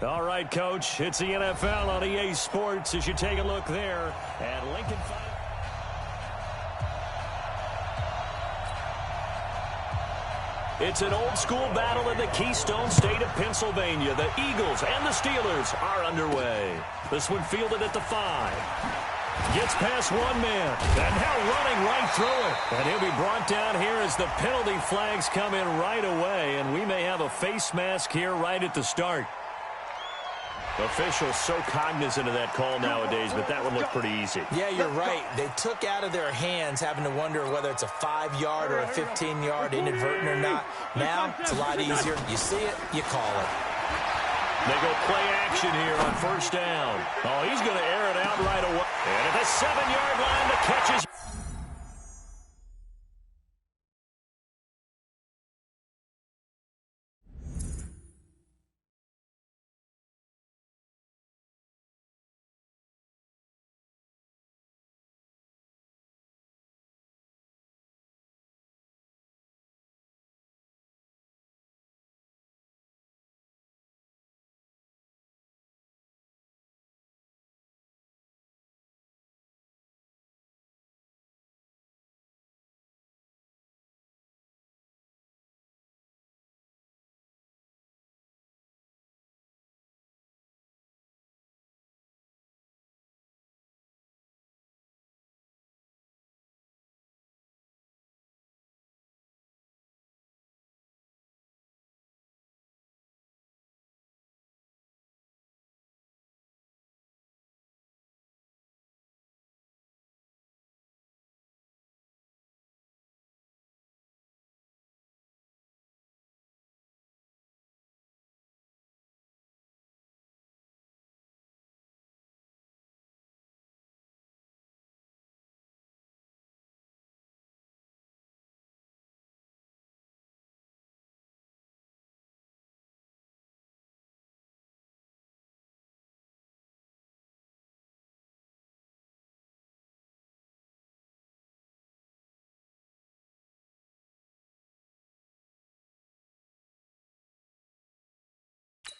All right, Coach, it's the NFL on EA Sports as you take a look there at Lincoln. It's an old-school battle in the Keystone State of Pennsylvania. The Eagles and the Steelers are underway. This one fielded at the 5. Gets past one man, and now running right through it. And he'll be brought down here as the penalty flags come in right away, and we may have a face mask here right at the start. Officials so cognizant of that call nowadays, but that would look pretty easy. Yeah, you're right. They took out of their hands having to wonder whether it's a 5-yard or a 15-yard inadvertent or not. Now, it's a lot easier. You see it, you call it. They go play action here on first down. Oh, he's going to air it out right away. And at the 7-yard line, the catch is...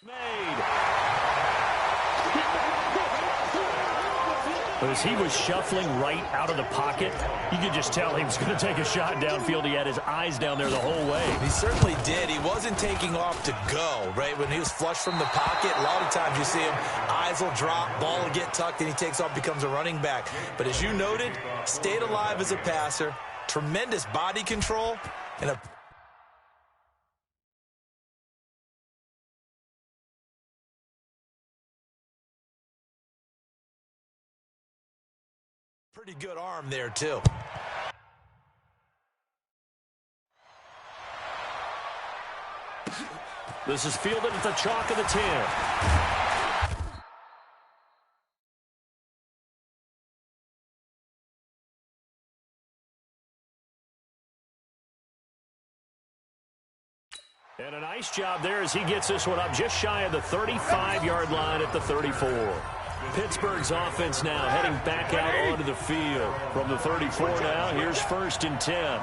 made. As he was shuffling right out of the pocket, you could just tell he was going to take a shot downfield. He had his eyes down there the whole way. He certainly did. He wasn't taking off to go, right? When he was flush from the pocket, a lot of times you see him, eyes will drop, ball will get tucked, and he takes off, becomes a running back. But as you noted, stayed alive as a passer, tremendous body control, and a pretty good arm there, too. This is fielded at the chalk of the 10. And a nice job there as he gets this one up just shy of the 35-yard line at the 34. Pittsburgh's offense now heading back out onto the field. From the 34 now, here's 1st and 10.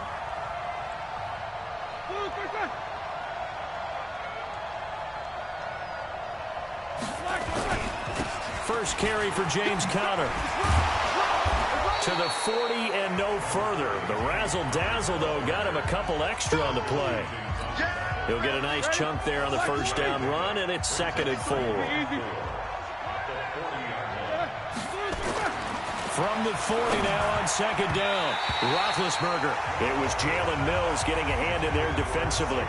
First carry for James Conner. To the 40 and no further. The razzle-dazzle, though, got him a couple extra on the play. He'll get a nice chunk there on the first down run, and it's 2nd and 4. From the 40 now on 2nd down. Roethlisberger. It was Jalen Mills getting a hand in there defensively.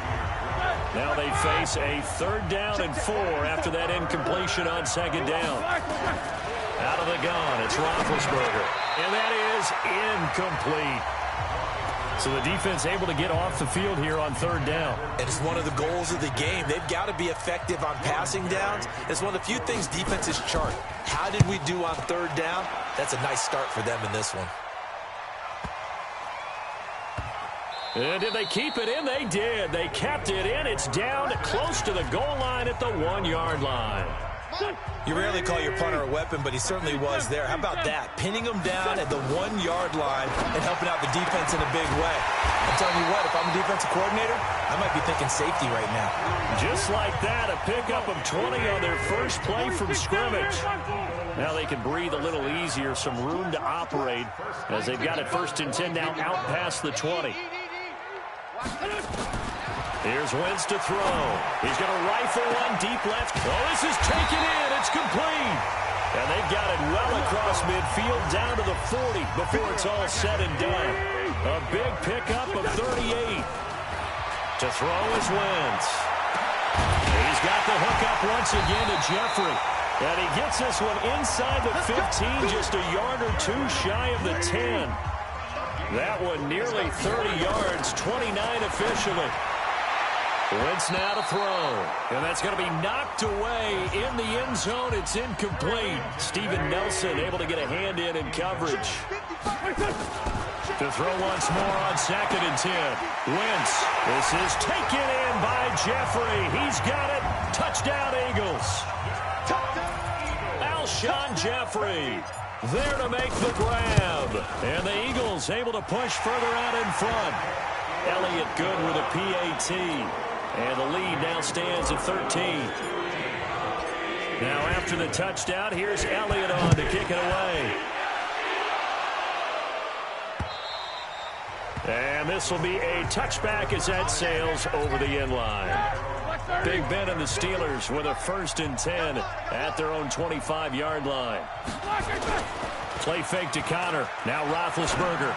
Now they face a 3rd down and 4 after that incompletion on 2nd down. Out of the gun, it's Roethlisberger. And that is incomplete. So the defense able to get off the field here on 3rd down. And it's one of the goals of the game. They've got to be effective on passing downs. It's one of the few things defenses chart. How did we do on 3rd down? That's a nice start for them in this one. And did they keep it in? They did. They kept it in. It's down close to the goal line at the 1-yard line. You rarely call your punter a weapon, but he certainly was there. How about that? Pinning him down at the 1-yard line and helping out the defense in a big way. I'm telling you what, if I'm a defensive coordinator, I might be thinking safety right now. Just like that, a pickup of 20 on their first play from scrimmage. Now they can breathe a little easier, some room to operate as they've got it 1st and 10 now out past the 20. Here's Wentz to throw. He's going to rifle one deep left. Oh, this is taken in. It's complete. And they've got it well across midfield down to the 40 before it's all said and done. A big pickup of 38. To throw is Wentz. He's got the hook up once again to Jeffrey. And he gets this one inside the 15, just a yard or two shy of the 10. That one nearly 30 yards, 29 officially. Wentz now to throw. And that's going to be knocked away in the end zone. It's incomplete. Steven Nelson able to get a hand in coverage. To throw once more on 2nd and 10. Wentz. This is taken in by Jeffrey. He's got it. Touchdown, Eagles. Alshon Jeffrey there to make the grab. And the Eagles able to push further out in front. Elliott good with a PAT. And the lead now stands at 13. Now after the touchdown, here's Elliott on to kick it away. And this will be a touchback as that sails over the end line. Big Ben and the Steelers with a 1st and 10 at their own 25-yard line. Play fake to Connor. Now Roethlisberger.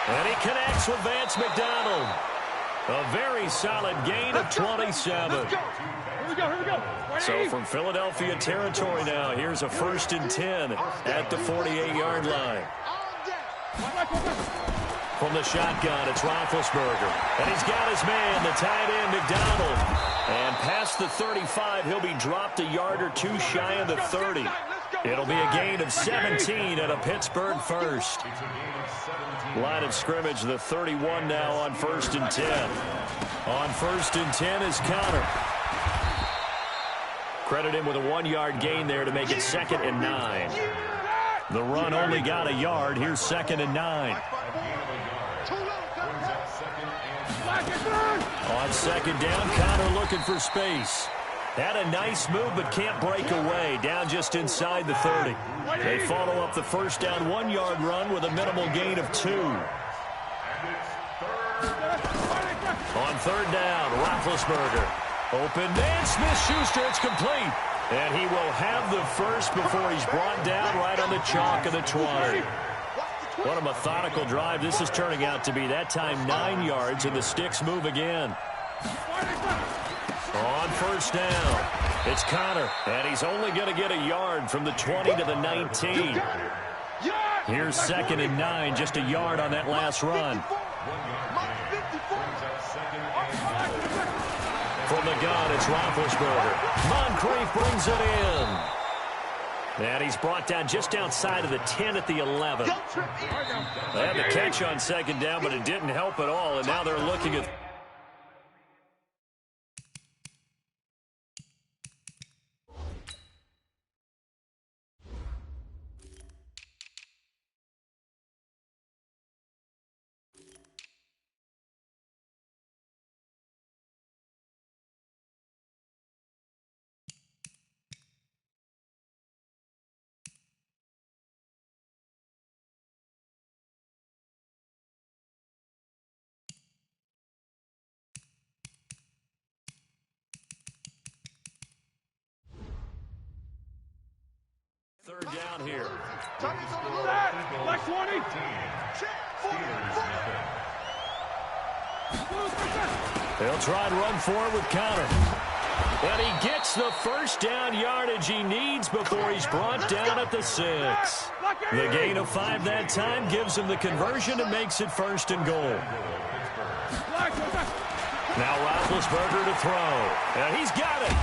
And he connects with Vance McDonald. A very solid gain of 27. Here we go. So from Philadelphia territory now, here's a 1st and 10 at the 48-yard line. From the shotgun, it's Roethlisberger. And he's got his man, the tight end, McDonald. And past the 35, he'll be dropped a yard or two shy of the 30. It'll be a gain of 17 at a Pittsburgh 1st. Line of scrimmage, the 31 now on 1st and 10. On 1st and 10 is Connor. Credit him with a 1-yard gain there to make it 2nd and 9. The run only got a yard. Here's 2nd and 9. On 2nd down, Connor looking for space. Had a nice move, but can't break away. Down just inside the 30. They follow up the 1st down 1-yard run with a minimal gain of 2. On 3rd down, Roethlisberger. Open man, Smith-Schuster, it's complete. And he will have the first before he's brought down right on the chalk of the 20. What a methodical drive this is turning out to be. That time 9 yards, and the sticks move again. On 1st down, it's Connor, and he's only going to get a yard from the 20 to the 19. Here's 2nd and 9, just a yard on that last run. From the gun, it's Roethlisberger. Moncrief brings it in. And he's brought down just outside of the 10 at the 11. They had the catch on 2nd down, but it didn't help at all, and now they're looking at... Third down here. Black 20. They'll try to run forward with Connor. And he gets the 1st down yardage he needs before he's brought down at the 6. The gain of 5 that time gives him the conversion and makes it 1st and goal. Now Roethlisberger to throw. And he's got it.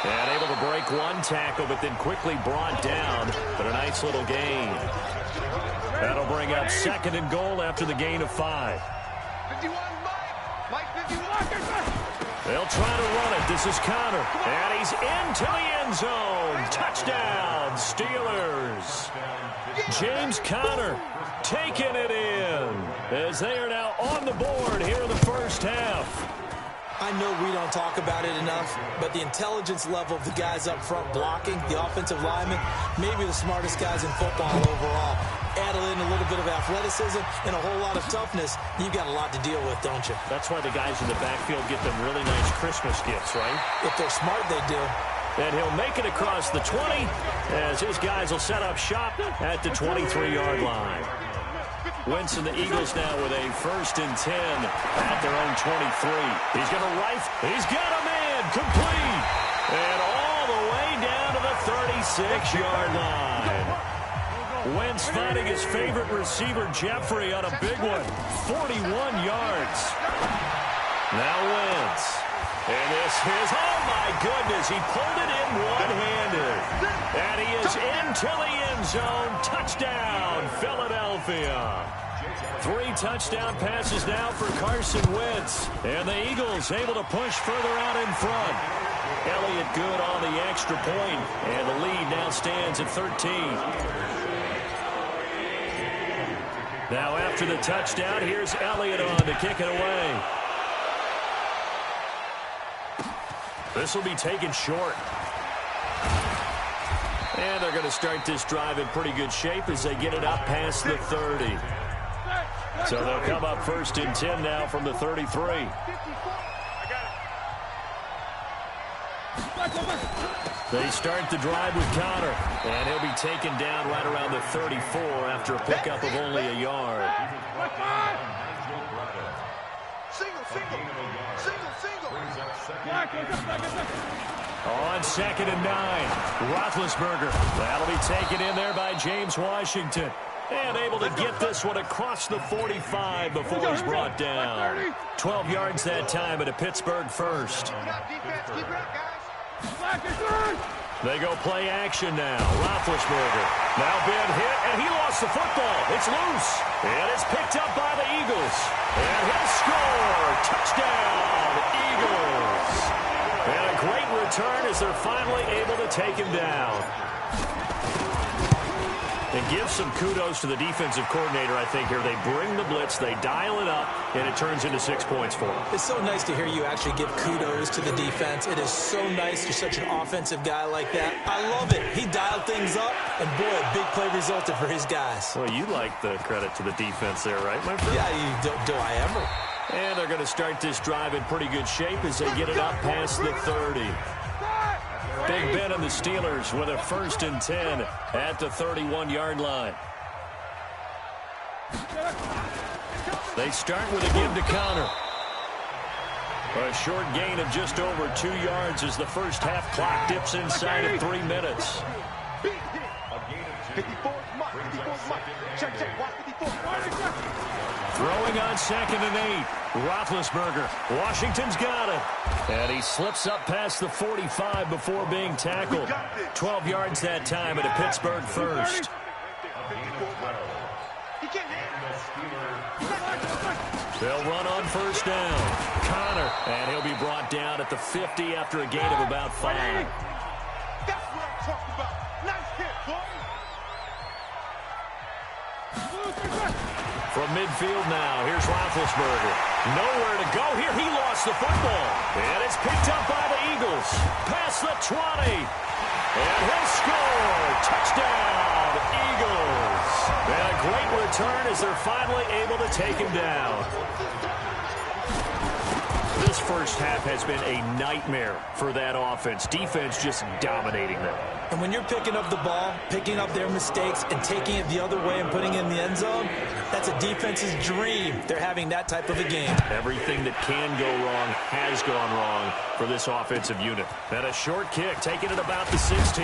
And able to break one tackle, but then quickly brought down. But a nice little gain. That'll bring up 2nd and goal after the gain of 5. They'll try to run it. This is Connor. And he's into the end zone. Touchdown, Steelers. James Conner taking it in as they are now on the board here in the first half. I know we don't talk about it enough, but the intelligence level of the guys up front blocking, the offensive linemen, maybe the smartest guys in football overall. Add in a little bit of athleticism and a whole lot of toughness, you've got a lot to deal with, don't you? That's why the guys in the backfield get them really nice Christmas gifts, right? If they're smart, they do. And he'll make it across the 20 as his guys will set up shop at the 23-yard line. Wentz and the Eagles now with a 1st and 10 at their own 23. He's going to rifle. He's got a man complete. And all the way down to the 36-yard line. Wentz finding his favorite receiver, Jeffrey, on a big one. 41 yards. Now Wentz. And this is, oh my goodness, he pulled it in one-handed. And he is into the end zone. Touchdown, Philadelphia. 3 touchdown passes now for Carson Wentz. And the Eagles able to push further out in front. Elliott good on the extra point. And the lead now stands at 13. Now after the touchdown, here's Elliott on to kick it away. This will be taken short. And they're going to start this drive in pretty good shape as they get it up past the 30. So they'll come up 1st and 10 now from the 33. They start the drive with Connor. And he'll be taken down right around the 34 after a pickup of only a yard. On 2nd and 9, Roethlisberger. That'll be taken in there by James Washington. And able to get this one across the 45 before he's brought down. 12 yards that time at a Pittsburgh 1st. They go play action now. Roethlisberger now been hit, and he lost the football. It's loose, and it's picked up by the Eagles. And he'll score. Touchdown, Eagles. And a great return as they're finally able to take him down. And give some kudos to the defensive coordinator, I think, here. They bring the blitz, they dial it up, and it turns into 6 points for them. It's so nice to hear you actually give kudos to the defense. It is so nice you're such an offensive guy like that. I love it. He dialed things up, and boy, a big play resulted for his guys. Well, you like the credit to the defense there, right, my friend? Yeah, do I ever? And they're going to start this drive in pretty good shape as they get it up past the 30. Big Ben and the Steelers with a 1st and 10 at the 31-yard line. They start with a give to Connor. A short gain of just over 2 yards as the first half clock dips inside of 3 minutes. Throwing on 2nd and 8. Roethlisberger. Washington's got it. And he slips up past the 45 before being tackled. 12 yards that time at a Pittsburgh 1st. They'll run on 1st down. Connor. And he'll be brought down at the 50 after a gain of about 5. That's what I'm talking about. Nice hit, boy. From midfield now, here's Roethlisberger. Nowhere to go here. He lost the football. And it's picked up by the Eagles. Past the 20. And he'll score. Touchdown, Eagles. And a great return as they're finally able to take him down. This first half has been a nightmare for that offense. Defense just dominating them. And when you're picking up the ball, picking up their mistakes, and taking it the other way and putting it in the end zone, that's a defense's dream. They're having that type of a game. Everything that can go wrong has gone wrong for this offensive unit. And a short kick, taking it about the 16.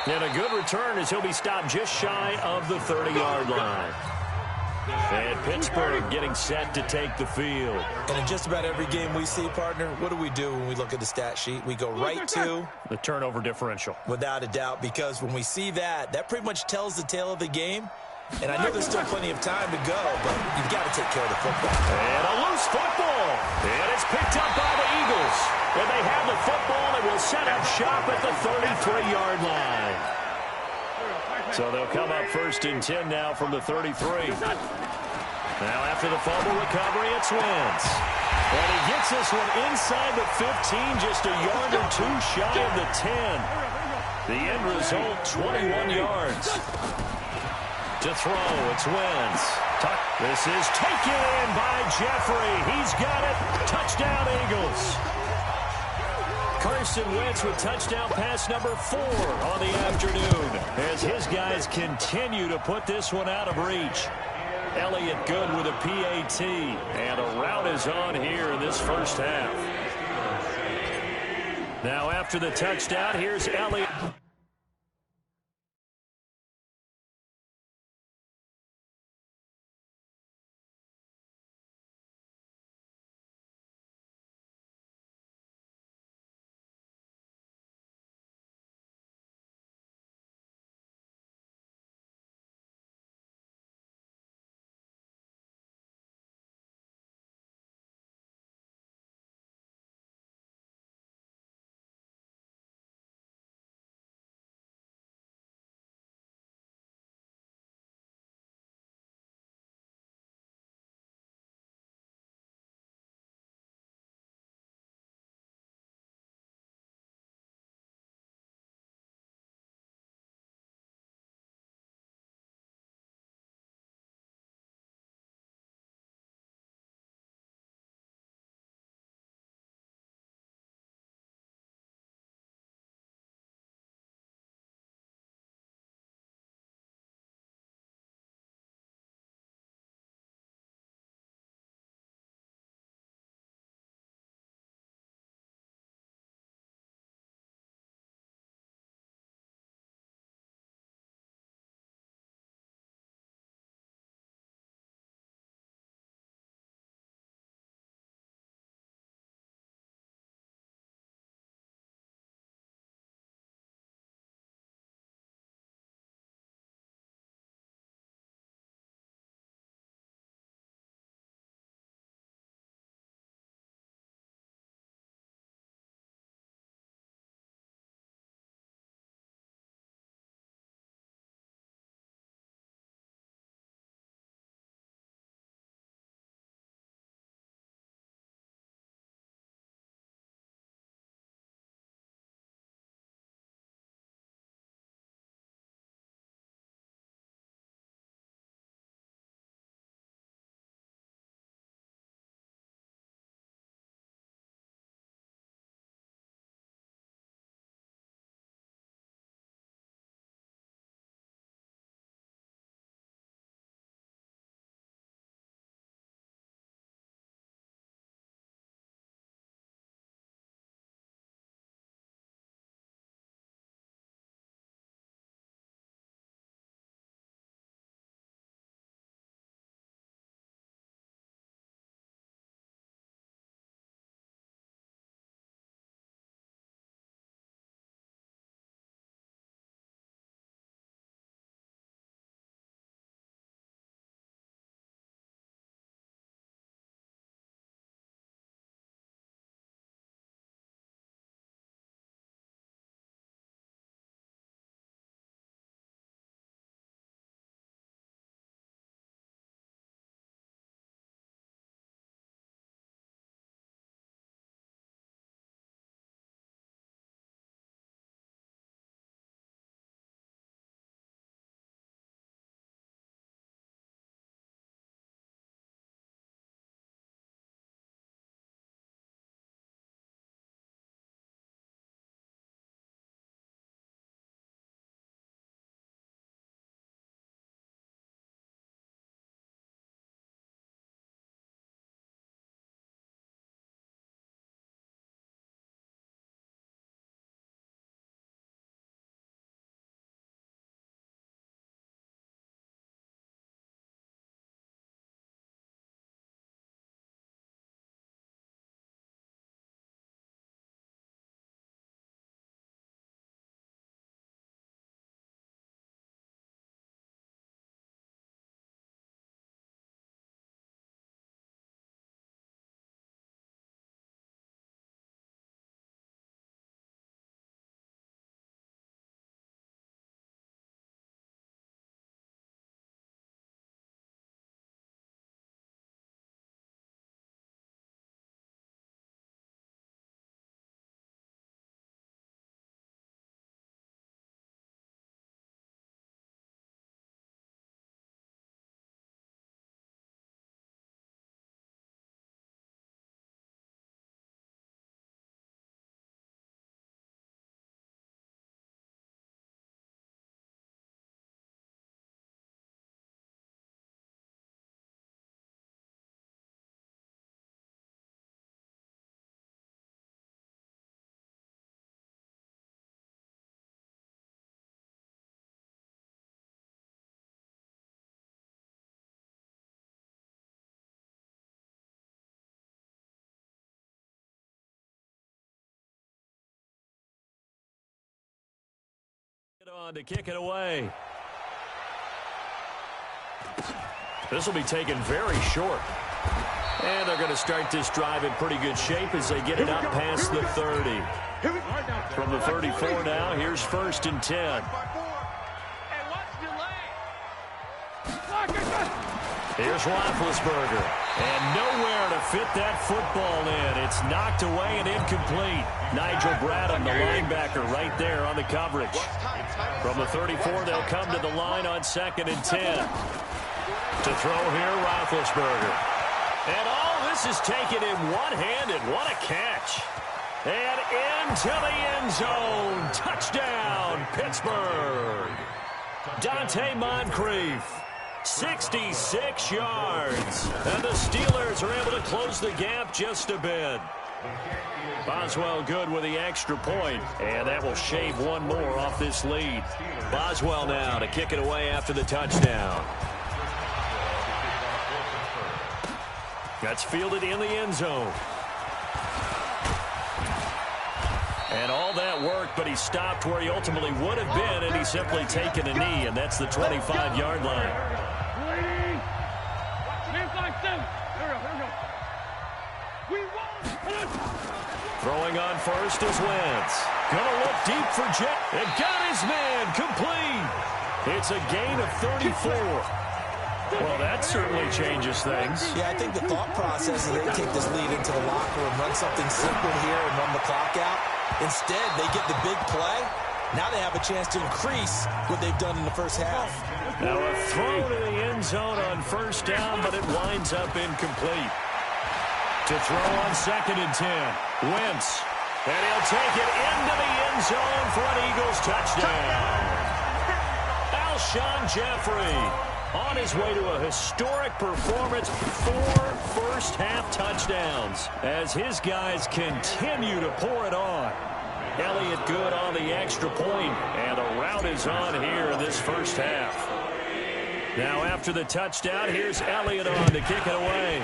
And a good return as he'll be stopped just shy of the 30-yard line. And Pittsburgh getting set to take the field. And in just about every game we see, partner, what do we do when we look at the stat sheet? We go right to the turnover differential. Without a doubt, because when we see that, that pretty much tells the tale of the game. And I know there's still plenty of time to go, but you've got to take care of the football. And a loose football. And it's picked up by the Eagles. And they have the football and will set up shop at the 33-yard line. So they'll come up 1st and 10 now from the 33. Now after the fumble recovery, it's Wentz. And he gets this one inside the 15, just a yard or two shy of the 10. The end result, 21 yards. To throw, it's Wentz. This is taken in by Jeffrey. He's got it. Touchdown, Eagles. Carson Wentz with touchdown pass number 4 on the afternoon as his guys continue to put this one out of reach. Elliott good with a PAT, and a rout is on here in this first half. Now after the touchdown, here's Elliott. On to kick it away. This will be taken very short. And they're going to start this drive in pretty good shape as they get it up past the 30. From the 34 now, here's 1st and 10. Here's Roethlisberger. And nowhere to fit that football in. It's knocked away and incomplete. Nigel Bradham, the linebacker, right there on the coverage. From the 34, they'll come to the line on 2nd and 10. To throw here, Roethlisberger. And all this is taken in one-handed. What a catch. And into the end zone. Touchdown, Pittsburgh. Dante Moncrief. 66 yards. And the Steelers are able to close the gap just a bit. Boswell good with the extra point, and that will shave one more off this lead. Boswell now to kick it away after the touchdown. That's fielded in the end zone. And all that work, but he stopped where he ultimately would have been, and he's simply taken a knee, and that's the 25-yard line. Throwing on first is Wentz. Gonna look deep for Jet. And got his man complete. It's a gain of 34. Well, that certainly changes things. Yeah, I think the thought process is they take this lead into the locker room, run something simple here and run the clock out. Instead, they get the big play. Now they have a chance to increase what they've done in the first half. Now a throw to the end zone on 1st down, but it winds up incomplete. To throw on 2nd and 10. Wentz. And he'll take it into the end zone for an Eagles touchdown. Alshon Jeffrey on his way to a historic performance. 4 first-half touchdowns as his guys continue to pour it on. Elliott good on the extra point, and the route is on here in this first half. Now after the touchdown, here's Elliott on to kick it away.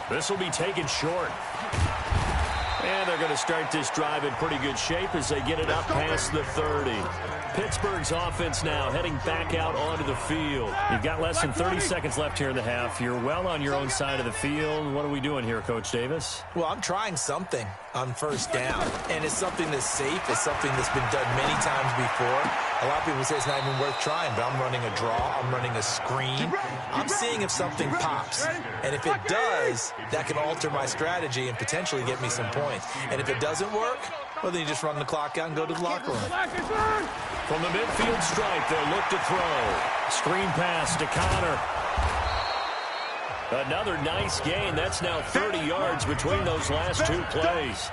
This will be taken short. And they're going to start this drive in pretty good shape as they get it up past the 30. Pittsburgh's offense now heading back out onto the field. You've got less than 30 seconds left here in the half. You're well on your own side of the field. What are we doing here, Coach Davis? Well, I'm trying something on 1st down, and it's something that's safe. It's something that's been done many times before. A lot of people say it's not even worth trying, but I'm running a draw. I'm running a screen. I'm seeing if something pops, and if it does, that can alter my strategy and potentially get me some points. And if it doesn't work, well, then you just run the clock out and go to the locker room. From the midfield stripe, they'll look to throw. Screen pass to Connor. Another nice gain. That's now 30 yards between those last 2 plays.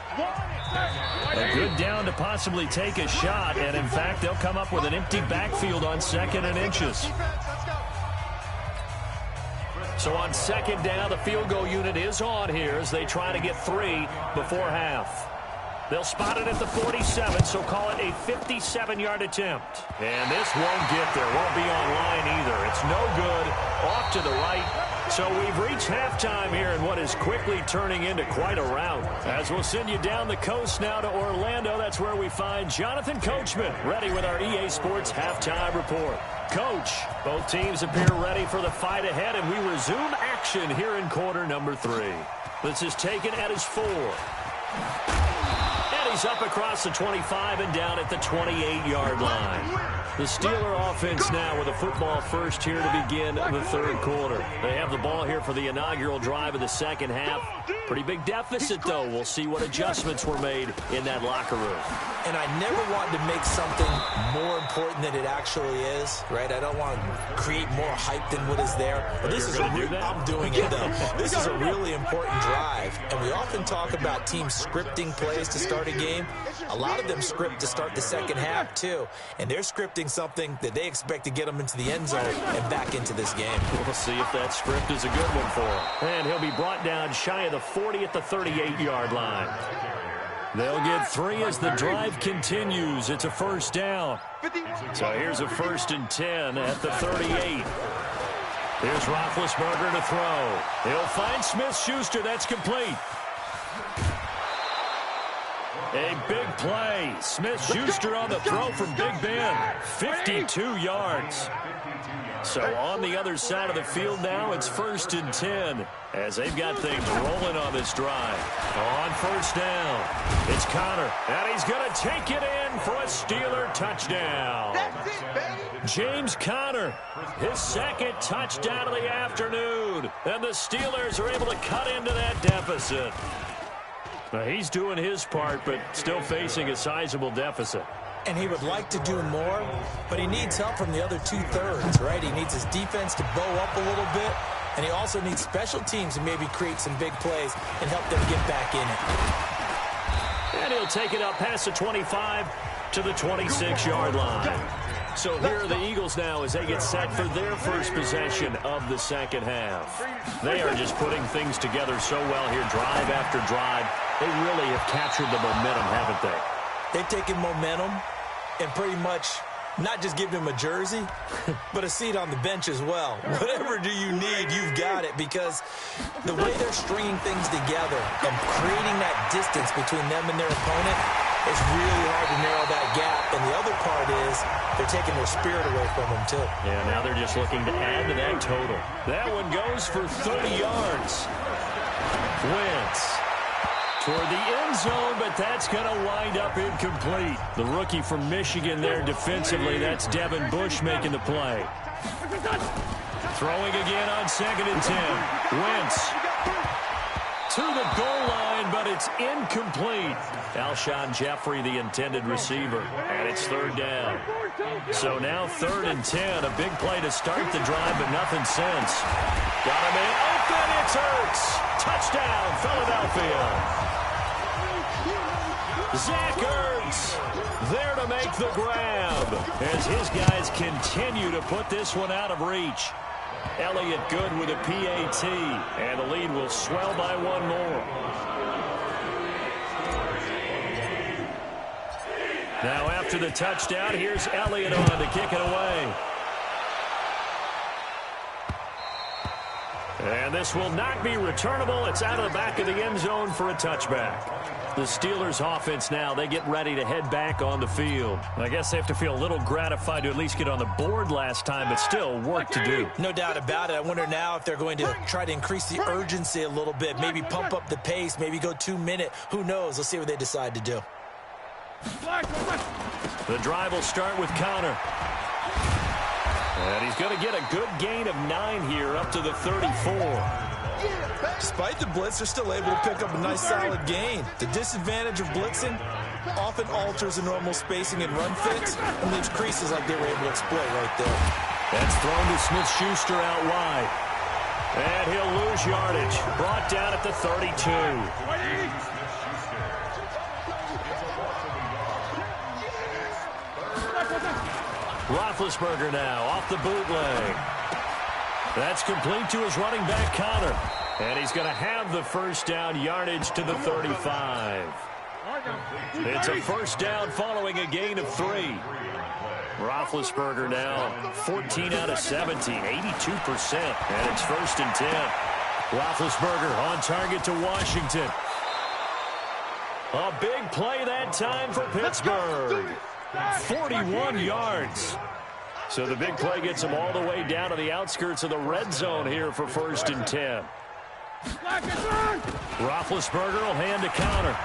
A good down to possibly take a shot, and in fact, they'll come up with an empty backfield on 2nd and inches. So on 2nd down, the field goal unit is on here as they try to get 3 before half. They'll spot it at the 47, so call it a 57-yard attempt. And this won't get there. Won't be on line either. It's no good. Off to the right. So we've reached halftime here in what is quickly turning into quite a rout. As we'll send you down the coast now to Orlando, that's where we find Jonathan Coachman, ready with our EA Sports Halftime Report. Coach, both teams appear ready for the fight ahead, and we resume action here in quarter number 3. This is taken at his 4. And he's up across the 25 and down at the 28-yard line. The Steeler offense now with a football first here to begin the 3rd quarter. They have the ball here for the inaugural drive of the 2nd half. Pretty big deficit, though. We'll see what adjustments were made in that locker room. And I never wanted to make something more important than it actually is, right? I don't want to create more hype than what is there. But this is I'm doing it, though. This is a really important drive. And we often talk about teams scripting plays to start a game. A lot of them script to start the 2nd half, too. And they're scripting something that they expect to get them into the end zone and back into this game. We'll see if that script is a good one for him. And he'll be brought down shy of the 40 at the 38-yard line. They'll get 3 as the drive continues. It's a 1st down. So here's a 1st and 10 at the 38. Here's Roethlisberger to throw. He'll find Smith-Schuster. That's complete. A big play. Smith-Schuster on the throw from Big Ben. 52 yards. So on the other side of the field now, it's 1st and 10 as they've got things rolling on this drive. On 1st down, it's Connor, and he's going to take it in for a Steeler touchdown. That's it, baby. James Conner, his 2nd touchdown of the afternoon, and the Steelers are able to cut into that deficit. Now, he's doing his part, but still facing a sizable deficit. And he would like to do more, but he needs help from the other 2/3, right? He needs his defense to bow up a little bit, and he also needs special teams to maybe create some big plays and help them get back in it. And he'll take it up past the 25 to the 26-yard line. So here are the Eagles now as they get set for their first possession of the second half. They are just putting things together so well here, drive after drive. They really have captured the momentum, haven't they? They've taken momentum and pretty much not just given him a jersey, but a seat on the bench as well. Whatever do you need, you've got it, because the way they're stringing things together and creating that distance between them and their opponent, it's really hard to narrow that gap. And the other part is they're taking their spirit away from them, too. Yeah, now they're just looking to add to that total. That one goes for 30 yards. Wentz toward the end zone, but that's going to wind up incomplete. The rookie from Michigan there defensively, that's Devin Bush making the play. Throwing again on 2nd and 10. Wentz to the goal line, but it's incomplete. Alshon Jeffrey, the intended receiver, and it's 3rd down. So now 3rd and 10, a big play to start the drive, but nothing since. Got him in open, it's Ertz. Touchdown, Philadelphia. Zach Ertz there to make the grab as his guys continue to put this one out of reach. Elliott Good with a PAT, and the lead will swell by one more. Now after the touchdown, here's Elliott on to kick it away. And this will not be returnable. It's out of the back of the end zone for a touchback. The Steelers offense now, they get ready to head back on the field. I guess they have to feel a little gratified to at least get on the board last time, but still work to do. No doubt about it. I wonder now if they're going to try to increase the urgency a little bit, maybe pump up the pace, maybe go 2-minute. Who knows? Let's see what they decide to do. The drive will start with Connor. And he's going to get a good gain of 9 here up to the 34. Despite the blitz, they're still able to pick up a nice solid gain. The disadvantage of blitzing often alters the normal spacing and run fits and leaves creases like they were able to exploit right there. That's thrown to Smith-Schuster out wide. And he'll lose yardage. Brought down at the 32. Roethlisberger now off the bootleg. That's complete to his running back, Connor. And he's going to have the first down, yardage to the 35. It's a first down following a gain of 3. Roethlisberger now 14 out of 17, 82%. And it's 1st and 10. Roethlisberger on target to Washington. A big play that time for Pittsburgh. 41 yards. So the big play gets him all the way down to the outskirts of the red zone here for 1st and 10. Roethlisberger will hand to Connor.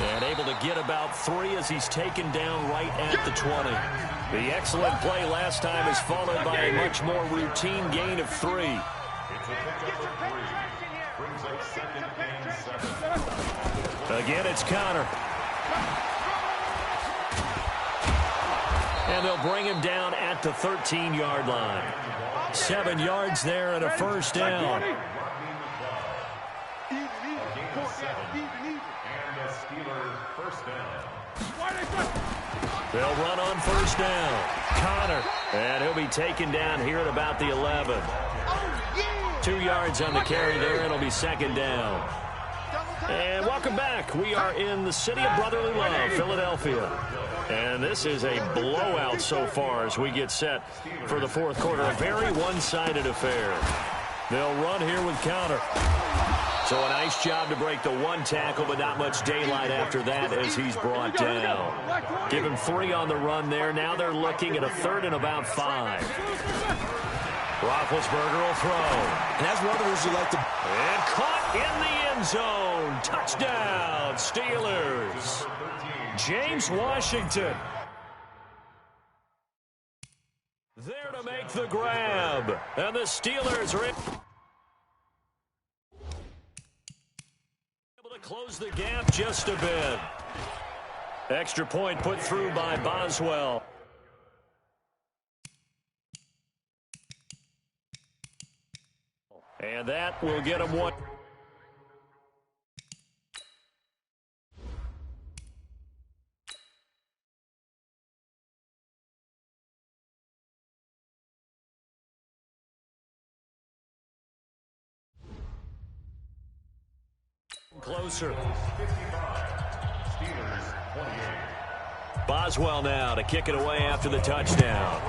And able to get about 3 as he's taken down right at the 20. The excellent play last time is followed by a much more routine gain of 3. Again, it's Connor. And they'll bring him down at the 13-yard line. 7 yards there and a first down. They'll run on first down. Connor. And he'll be taken down here at about the 11. 2 yards on the carry there, and it'll be 2nd down. And welcome back. We are in the city of brotherly love, Philadelphia. And this is a blowout so far as we get set for the 4th quarter. A very one-sided affair. They'll run here with Connor. So a nice job to break the one tackle, but not much daylight after that as he's brought down. Give him 3 on the run there. Now they're looking at a 3rd and about 5. Roethlisberger will throw. And that's one of those you like to... And caught in the end zone. Touchdown, Steelers. James Washington there to make the grab. And the Steelers are able to close the gap just a bit. Extra point put through by Boswell. And that will get him one. Closer. Boswell now to kick it away after the touchdown.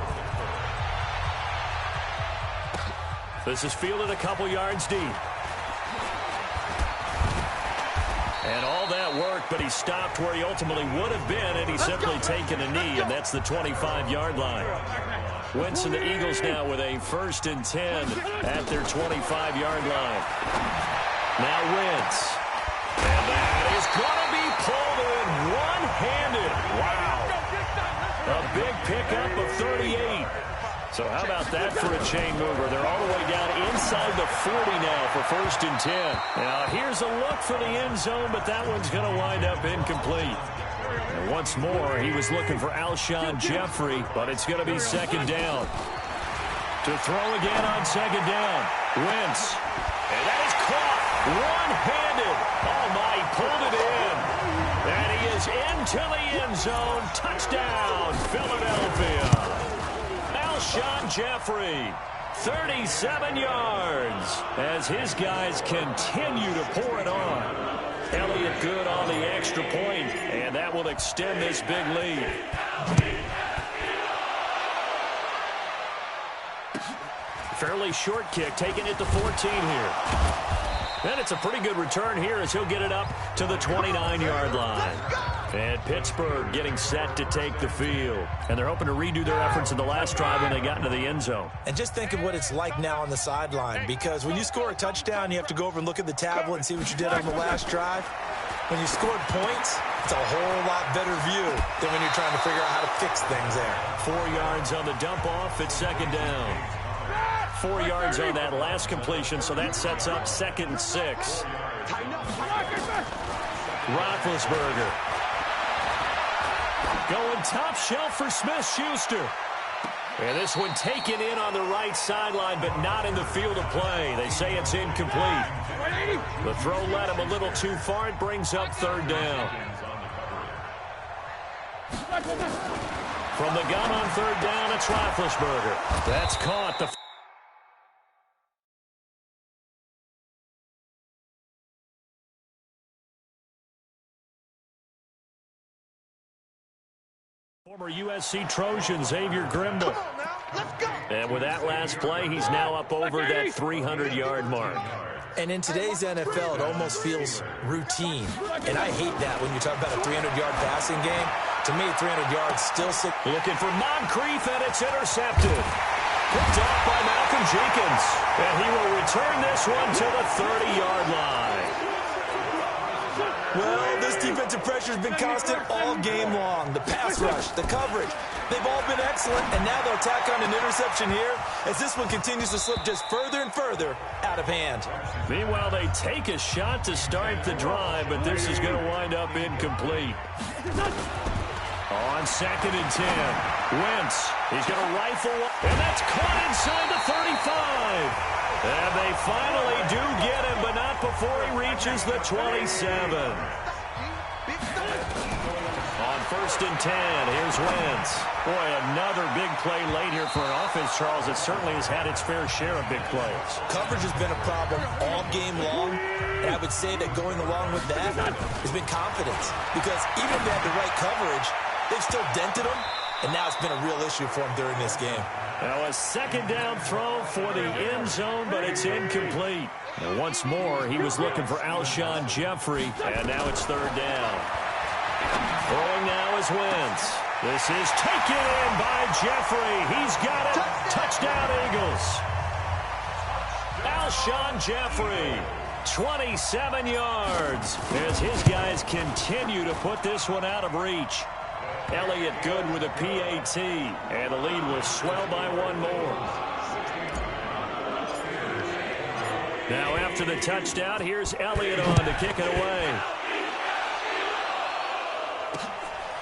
This is fielded a couple yards deep. And all that work, but he stopped where he ultimately would have been, and he's simply taken a knee, and that's the 25-yard line. Wentz and the Eagles now with a 1st and 10 at their 25-yard line. Now Wentz. And that is going to be pulled in one-handed. Wow. A big pickup of 38. So how about that for a chain mover? They're all the way down inside the 40 now for 1st and 10. Now here's a look for the end zone, but that one's going to wind up incomplete. And once more, he was looking for Alshon Jeffrey, but it's going to be 2nd down. To throw again on 2nd down. Wentz. And that is caught one-handed. Oh, my, he pulled it in. And he is into the end zone. Touchdown, Philadelphia. Alshon Jeffrey, 37 yards as his guys continue to pour it on. Elliott good on the extra point, and that will extend this big lead. Fairly short kick, taking it to 14 here. And it's a pretty good return here as he'll get it up to the 29-yard line. And Pittsburgh getting set to take the field. And they're hoping to redo their efforts in the last drive when they got into the end zone. And just think of what it's like now on the sideline, because when you score a touchdown, you have to go over and look at the tablet and see what you did on the last drive. When you scored points, it's a whole lot better view than when you're trying to figure out how to fix things there. 4 yards on the dump off at 2nd down. 4 yards on that last completion, so that sets up 2nd and 6. Roethlisberger. Going top shelf for Smith-Schuster. And this one taken in on the right sideline, but not in the field of play. They say it's incomplete. The throw led him a little too far. It brings up 3rd down. From the gun on 3rd down, it's Roethlisberger. That's caught. The former USC Trojan Xavier Grimble. And with that last play, he's now up over that 300-yard mark. And in today's NFL, it almost feels routine. And I hate that when you talk about a 300-yard passing game. To me, 300 yards still sick. Looking for Moncrief, and it's intercepted. Picked off by Malcolm Jenkins. And he will return this one to the 30-yard line. Well, this defensive pressure has been constant all game long. The pass rush, the coverage, they've all been excellent, and now they'll tack on an interception here as this one continues to slip just further and further out of hand. Meanwhile, they take a shot to start the drive, but this is going to wind up incomplete. On 2nd and 10, Wentz, he's going to rifle, and that's caught inside the 35. And they finally do get him, but not before he reaches the 27. On 1st and 10, here's Wentz. Boy, another big play late here for an offense, Charles, that certainly has had its fair share of big plays. Coverage has been a problem all game long, and I would say that going along with that has been confidence. Because even if they had the right coverage, they've still dented them and now it's been a real issue for him during this game. Now a second down throw for the end zone, but it's incomplete. And once more, he was looking for Alshon Jeffrey, and now it's third down. Throwing now is Wentz. This is taken in by Jeffrey. He's got it. Touchdown, Eagles. Alshon Jeffrey, 27 yards, as his guys continue to put this one out of reach. Elliott good with a PAT, and the lead will swell by one more. Now after the touchdown, here's Elliott on to kick it away.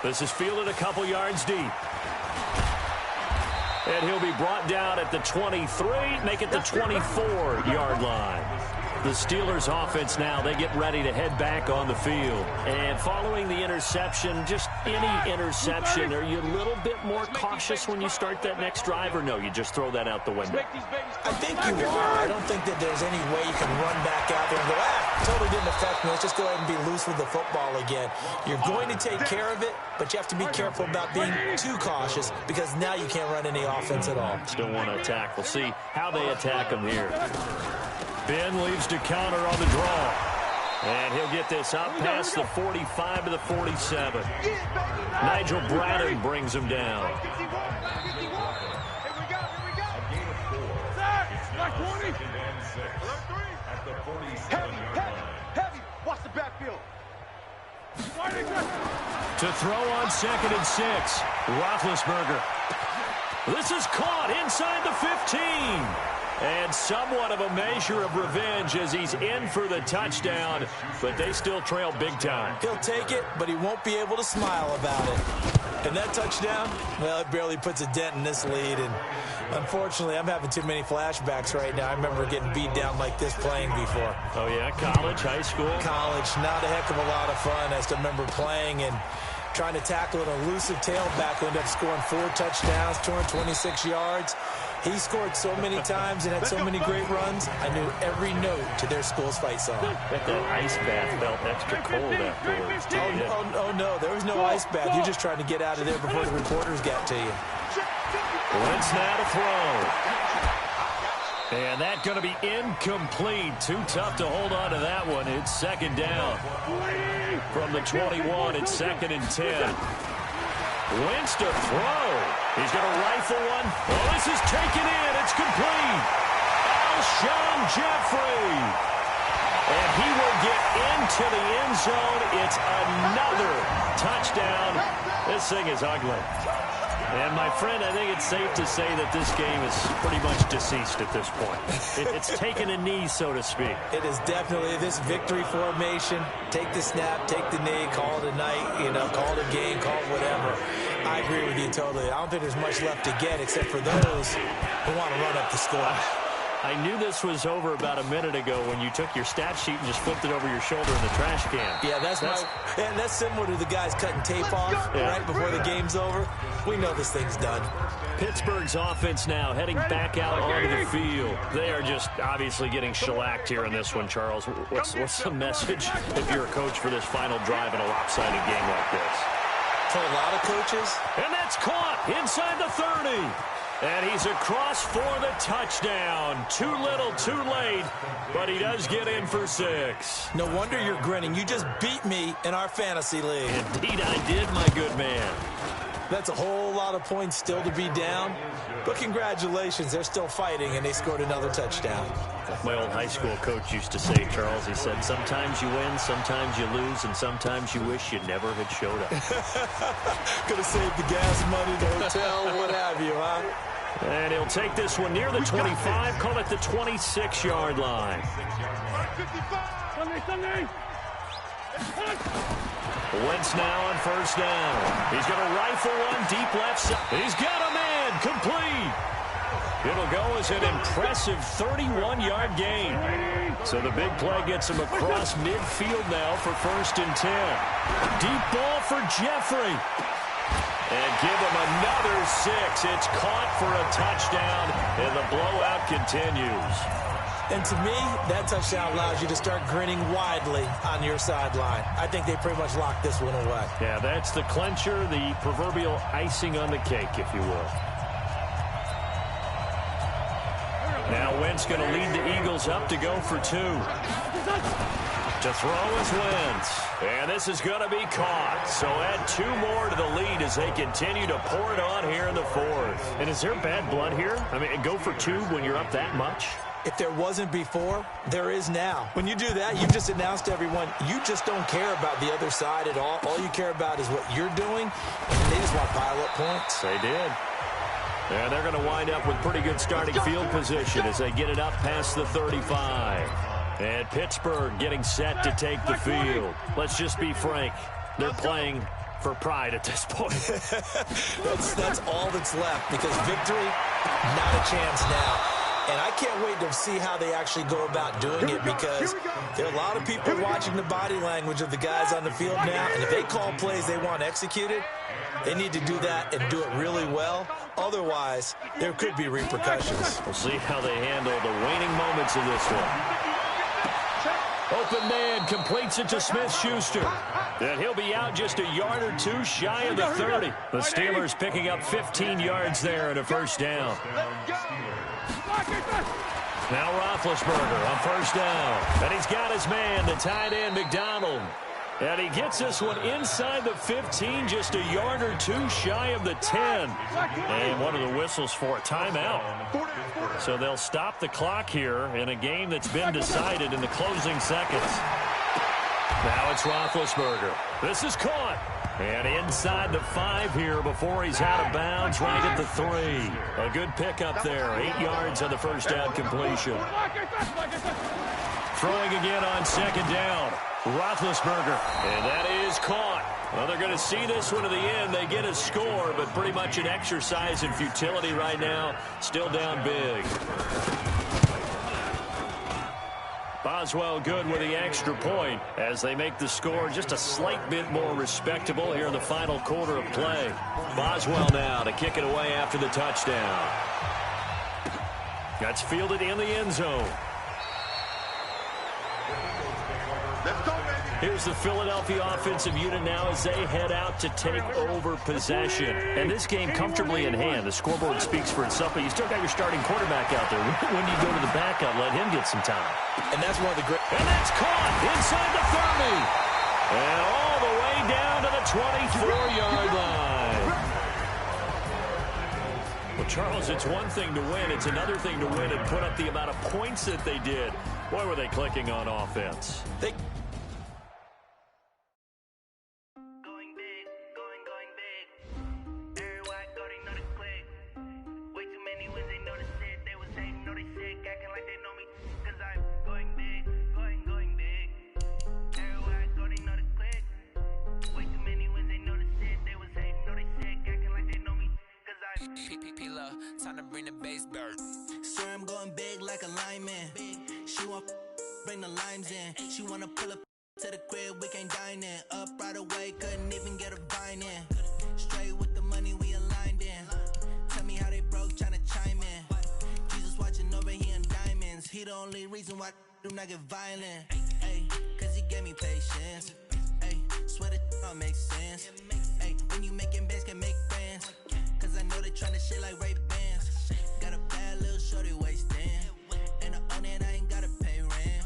This is fielded a couple yards deep. And he'll be brought down at the 23, make it the 24-yard line. The Steelers offense now, they get ready to head back on the field. And following the interception, just any interception, are you a little bit more cautious when you start that next drive, or no, you just throw that out the window? I think you are. I don't think that there's any way you can run back out there and go, totally didn't affect me. Let's just go ahead and be loose with the football again. You're going to take care of it, but you have to be careful about being too cautious because now you can't run any offense at all. Still want to attack. We'll see how they attack him here. Ben leaves to counter on the draw. And he'll get this out past the 45 to the 47. Nigel Bradden brings him down. Watch the backfield. To throw on 2nd and 6. Roethlisberger. This is caught inside the 15. And somewhat of a measure of revenge as he's in for the touchdown, but they still trail big time. He'll take it, but he won't be able to smile about it. And that touchdown, well, it barely puts a dent in this lead. And unfortunately, I'm having too many flashbacks right now. I remember getting beat down like this playing before. Oh, yeah? College, high school? College, not a heck of a lot of fun. I still remember playing and trying to tackle an elusive tailback who ended up scoring 4 touchdowns, 226 yards. He scored so many times and had so many great runs, I knew every note to their school's fight song. Bet that ice bath felt extra cold afterwards. Oh, no, there was no ice bath. You're just trying to get out of there before the reporters got to you. Wentz now to throw. And that's going to be incomplete. Too tough to hold on to that one. It's second down. From the 21, it's 2nd and 10. Wentz to throw. He's going to rifle one. Oh, this is taken in. It's complete. Alshon Jeffrey. And he will get into the end zone. It's another touchdown. This thing is ugly. And, my friend, I think it's safe to say that this game is pretty much deceased at this point. It's taken a knee, so to speak. It is definitely this victory formation. Take the snap, take the knee, call it a night, call it a game, call it whatever. I agree with you totally. I don't think there's much left to get except for those who want to run up the score. I knew this was over about a minute ago when you took your stat sheet and just flipped it over your shoulder in the trash can. Yeah, that's similar to the guys cutting tape off right before the game's over. We know this thing's done. Pittsburgh's offense now heading back out onto the field. They are just obviously getting shellacked here in this one, Charles. What's the message if you're a coach for this final drive in a lopsided game like this? For a lot of coaches. And that's caught inside the 30. And he's across for the touchdown. Too little, too late, but he does get in for 6. No wonder you're grinning. You just beat me in our fantasy league. Indeed I did, my good man. That's a whole lot of points still to be down. But congratulations, they're still fighting, and they scored another touchdown. My old high school coach used to say, Charles, he said, sometimes you win, sometimes you lose, and sometimes you wish you never had showed up. Could have saved the gas money, the hotel, what have you, huh? And he'll take this one near the 25, call it the 26-yard line. Wentz now on first down. He's going to rifle one deep left side. He's got a man, complete. It'll go as an impressive 31-yard gain. So the big play gets him across midfield now for 1st and 10. Deep ball for Jeffrey. And give him another 6. It's caught for a touchdown, and the blowout continues. And to me, that touchdown allows you to start grinning widely on your sideline. I think they pretty much locked this one away. Yeah, that's the clincher, the proverbial icing on the cake, if you will. Now Wentz going to lead the Eagles up to go for 2. To throw is Wentz. And this is going to be caught. So add 2 more to the lead as they continue to pour it on here in the 4th. And is there bad blood here? I mean, go for 2 when you're up that much? If there wasn't before, there is now. When you do that, you've just announced to everyone, you just don't care about the other side at all. All you care about is what you're doing, and they just want to pile up points. They did. And they're going to wind up with pretty good starting field position as they get it up past the 35. And Pittsburgh getting set to take the field. Let's just be frank. They're playing for pride at this point. that's all that's left, because victory, not a chance now. And I can't wait to see how they actually go about doing it, because there are a lot of people watching the body language of the guys on the field now, and if they call plays they want executed, they need to do that and do it really well. Otherwise, there could be repercussions. We'll see how they handle the waning moments of this one. Open man completes it to Smith-Schuster. And he'll be out just a yard or 2 shy of the 30. The Steelers picking up 15 yards there and a first down. Now Roethlisberger on first down. And he's got his man, the tight end, McDonald. And he gets this one inside the 15, just a yard or 2 shy of the 10. And one of the whistles for a timeout. So they'll stop the clock here in a game that's been decided in the closing seconds. Now it's Roethlisberger. This is caught. And inside the 5 here before he's out of bounds, right at the 3. A good pickup there. 8 yards on the first down completion. Throwing again on second down. Roethlisberger. And that is caught. Well, they're going to see this one to the end. They get a score, but pretty much an exercise in futility right now. Still down big. Boswell good with the extra point as they make the score just a slight bit more respectable here in the final quarter of play. Boswell now to kick it away after the touchdown. That's fielded in the end zone. Let's go, baby. Here's the Philadelphia offensive unit now as they head out to take over possession. And this game comfortably in hand. The scoreboard speaks for itself, but you still got your starting quarterback out there. When do you go to the backup? Let him get some time. And that's one of the great... And that's caught inside the 30. And all the way down to the 24-yard line. Well, Charles, it's one thing to win. It's another thing to win and put up the amount of points that they did. Boy, were they clicking on offense. Time to bring the bass bird. Sir, I'm going big like a lineman. She want bring the limes in. She wanna pull up to the crib, we can't dine in. Up right away, couldn't even get a vine in. Straight with the money we aligned in. Tell me how they broke, tryna chime in. Jesus watching over here in diamonds. He the only reason why I do not get violent. Ay, cause he gave me patience. Ay, swear that don't make sense. Ay, when you making bands can make friends. Cause I know they tryna shit like Ray Bans. Got a bad little shorty wasting. And I own it, I ain't gotta pay rent.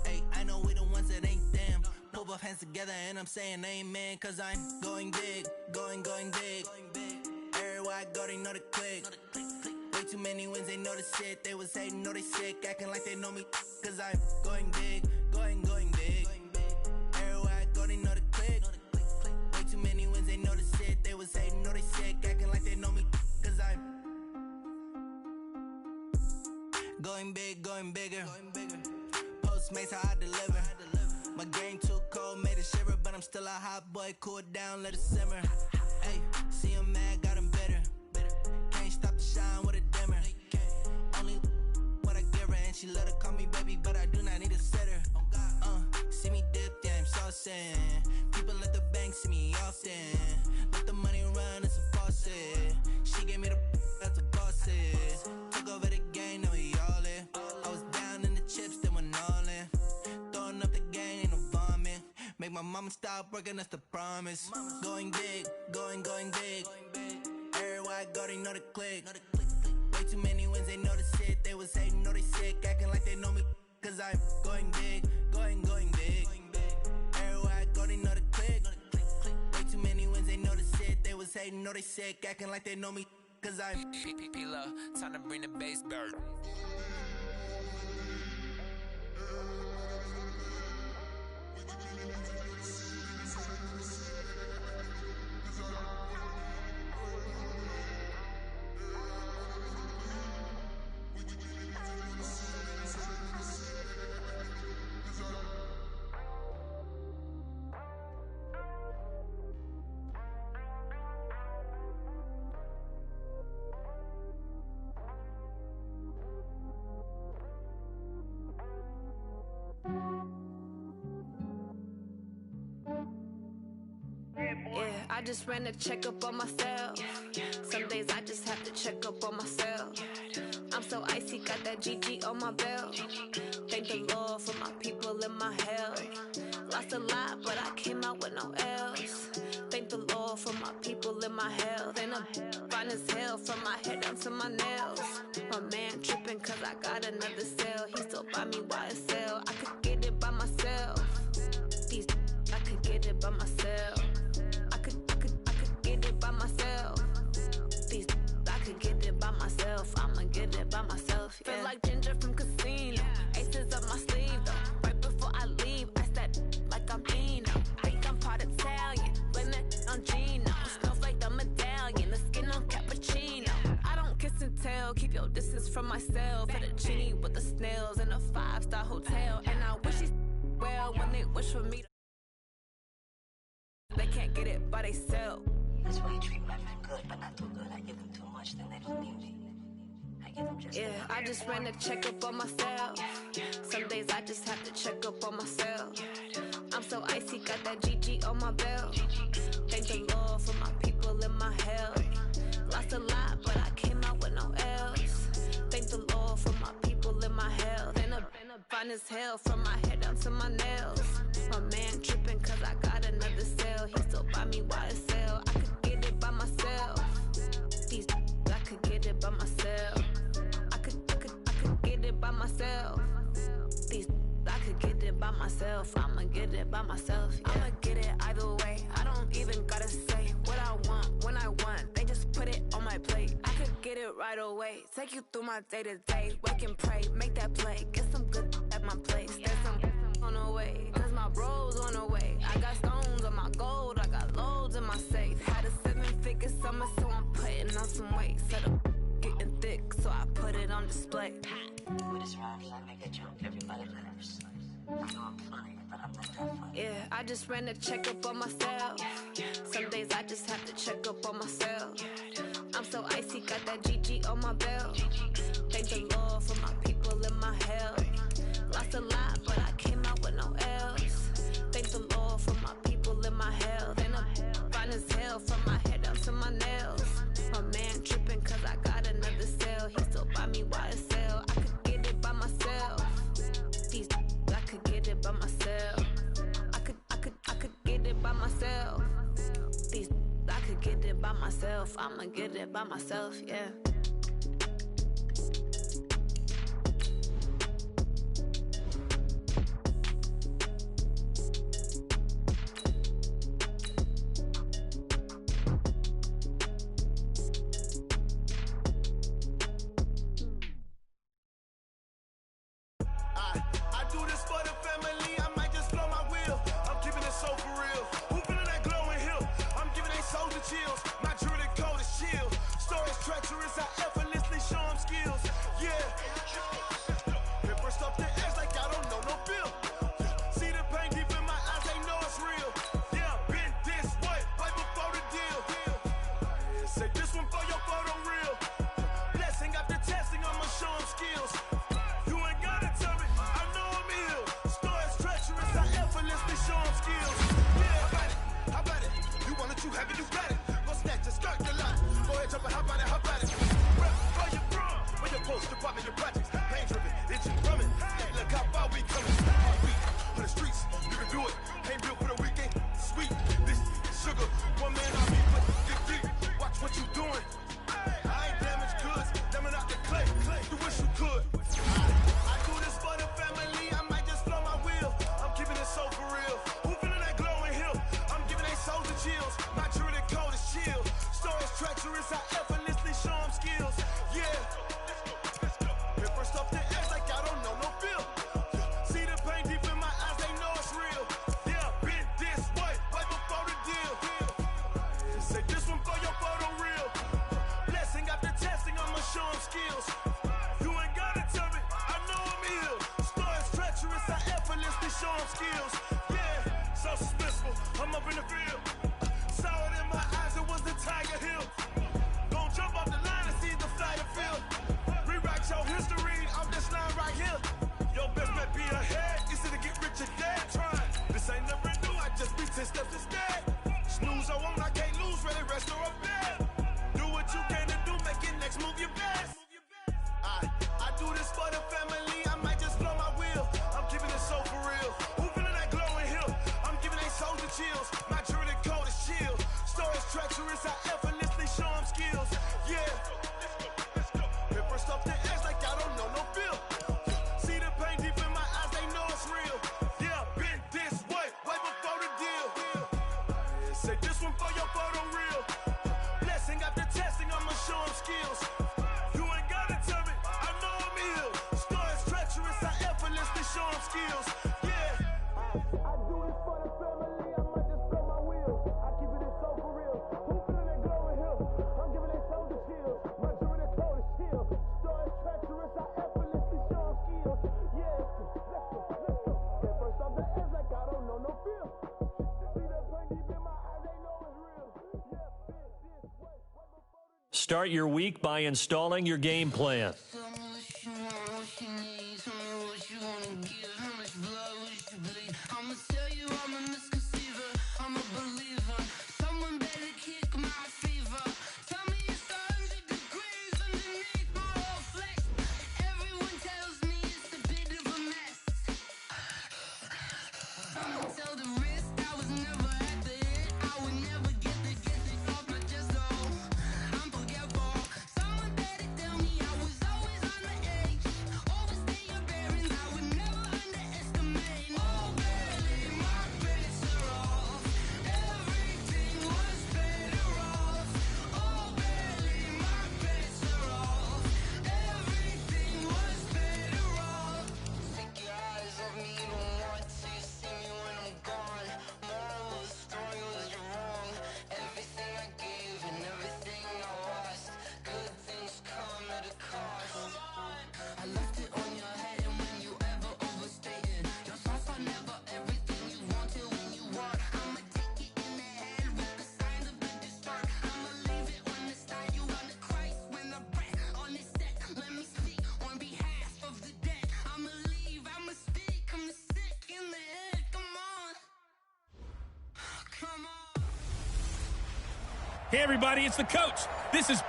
Ay, I know we the ones that ain't them. Pull both hands together and I'm saying amen. Cause I'm going big, going big. Everywhere I go, they know the click. Way too many wins, they know the shit. They was hating, know they sick, acting like they know me. Cause I'm going big, going big. Everywhere I go, they know the click. Way too many wins, they know the shit. They was hating, know they sick, acting like they know me. Cause I'm going big, going bigger. Postmates, how I deliver. My game too cold, made it shiver. But I'm still a hot boy, cool down, let it simmer. Hey, see him mad, got him bitter. Can't stop the shine with a dimmer. Only what I give her, and she let her call me baby, but I do not need a sitter. See me dip, yeah, I'm saucing. People at the bank see me often. Let the money run, it's a faucet. She gave me the that's a bosses. Took over the game, now we all in. I was down in the stop working, that's the promise. Going big, going big. Everywhere I go, they know the click. Way too many wins, they know the shit. They was hating, know they sick, acting like they know me. Cause I'm going big, going big. Everywhere I go, they know the click. Way too many wins, they know the shit. They was hating, know they sick, acting like they know me. Cause I'm P-P-P-Love, time to bring the bass bird. Yeah, I just ran a checkup on myself. Some days I just have to check up on myself. I'm so icy, got that GG on my belt. Thank the Lord for my people and my health. Lost a lot, but I came out with no L's. Thank the Lord for my people and my health. And I'm fine as hell from my head down to my nails. My man tripping cause I got another cell. He still buy me YSL. I could get it by myself. These I could get it by myself. I could get it by myself. These I could get it by myself. I'ma get it by myself. Yeah. Feel like Ginger from Casino. Aces up my sleeve though. Right before I leave, I said like I'm Dino. Think I'm part Italian. Blame it on Gino. Snowflake the medallion. The skin on cappuccino. I don't kiss and tell. Keep your distance from myself. At a genie with the snails in a 5-star hotel. And I wish he's well when they wish for me. They can't get it by themselves. That's why you treat women good, but not too good. I give them too much, then they don't need me. I give them just yeah, I just ran a checkup on myself. Some days I just have to check up on myself. I'm so icy, got that GG on my belt. Thank the Lord for my people and my health. Lost a lot, but I came out with no L's. Thank the Lord for my people and my health. And I'm fine as hell from my head down to my nails. My man tripping cause I got another cell. He still buy me YSL. I could get it by myself. These I could get it by myself. I could get it by myself. These I could get it by myself. I'ma get it by myself. Yeah. I'ma get it either way. I don't even gotta say what I want when I want. They just put it on my plate. I could get it right away. Take you through my day to day. Wake and pray, make that play. Get some good at my place. There's some on the way. Cause my bros on the way. I got stones on my gold. I got loads in my safe. Had a 7-figure summer, so I'm putting on some weight. Set up getting thick, so I put it on display. with this round, I make a joke, everybody laughs. I know I'm funny, but I'm not that funny. Yeah, I just ran a checkup on myself. Some days I just have to check up on myself. I'm so icy, got that GG on my belt. Thank the Lord for my people and my health. Lost a lot, but I came out with no L's. Thank the Lord for my people and my health. And I'm fine as hell from my head down to my nails. My man tripping cause I got another cell. He still buy me YSL. I could get it by myself. These I could get it by myself. I could get it by myself. These I could get it by myself. I'ma get it by myself, yeah. Say this one for your photo reel. Blessing after testing, I'ma show them skills. You ain't gotta tell me, I know I'm ill. Stories treacherous, I effortlessly show them skills. Yeah, so suspenseful, I'm up in the field. Saw it in my eyes, it was the Tiger Hill. Don't jump off the line and see the fighter field. Rewrite your history off this line right here. Your best bet be ahead, easy to get rich or dead trying. This ain't never new, I just be 10 steps instead. Snooze I won't, I can't lose, ready, rest or a bed. Do what you can to do, make your next move your best. I do this for the family, I might just blow my wheel. I'm keeping it so for real. Who feeling that glowing hill? I'm giving they soldier chills. My jewelry code is chill. Stories treacherous, I effortlessly show them skills. Yeah. Hit first off the edge like I don't know no feel. See the pain deep in my eyes, they know it's real. Yeah, been this way before the deal. Say this one for your photo reel. Blessing after testing, I'ma show them skills. You ain't gotta tell me, I know I'm ill. Stories treacherous, I effortlessly show them skills. Yeah. I do this for the family, I might just blow my wheel. I keep it so for real. Who feeling that glowing hill? I'm giving they soldier chills. My jewelry code is chill. Stories treacherous, I effortlessly show them skills. Yeah. Let's go. Hit first off the edge like I don't know no feel. See the pain deep in my eyes, they know it's real. Yeah, been this way before the Start your week by installing your game plan. Hey, everybody, it's the coach. This is...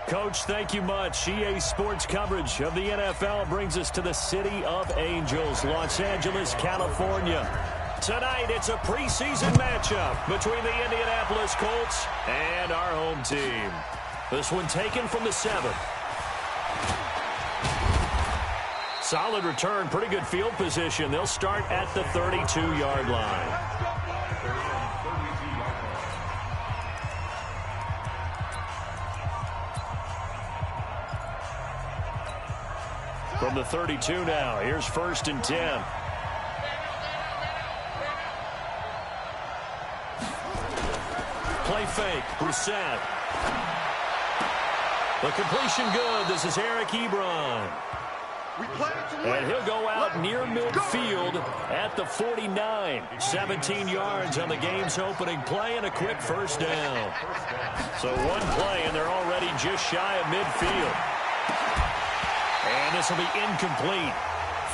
Coach, thank you much. EA Sports coverage of the NFL brings us to the City of Angels, Los Angeles, California. Tonight, it's a preseason matchup between the Indianapolis Colts and our home team. This one taken from the 7. Solid return, pretty good field position. They'll start at the 32-yard line. From the 32 now, here's 1st and 10. Play fake, Brissett. The completion good. This is Eric Ebron. And he'll go out near midfield at the 49. 17 yards on the game's opening play and a quick first down. So one play, and they're already just shy of midfield. And this will be incomplete.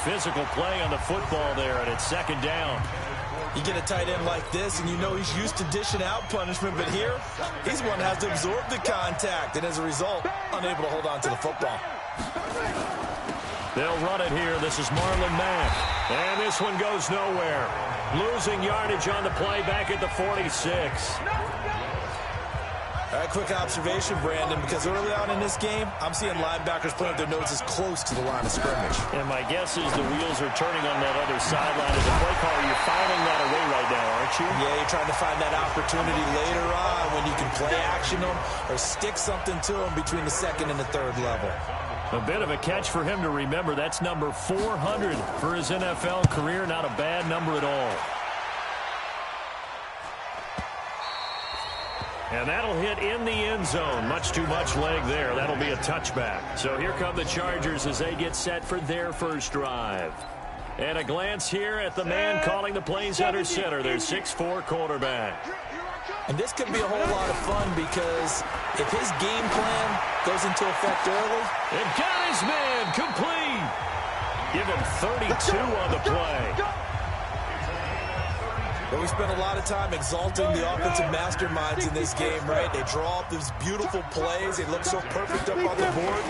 Physical play on the football there, and it's 2nd down. You get a tight end like this, and you know he's used to dishing out punishment, but here, he's one that has to absorb the contact, and as a result, unable to hold on to the football. They'll run it here. This is Marlon Mack. And this one goes nowhere. Losing yardage on the play back at the 46. Quick observation, Brandon, because early on in this game, I'm seeing linebackers playing with their noses close to the line of scrimmage. And my guess is the wheels are turning on that other sideline. As a play caller, you're filing that away right now, aren't you? Yeah, you're trying to find that opportunity later on when you can play action them or stick something to them between the 2nd and the 3rd level. A bit of a catch for him to remember. That's number 400 for his NFL career. Not a bad number at all. And that'll hit in the end zone. Much too much leg there. That'll be a touchback. So here come the Chargers as they get set for their first drive. And a glance here at the man calling the plays under center, their 6'4" quarterback. And this could be a whole lot of fun because if his game plan goes into effect early. And got his man complete. Give him 32 on the play. But we spent a lot of time exalting the offensive masterminds in this game, right? They draw up these beautiful plays. They look so perfect up on the board.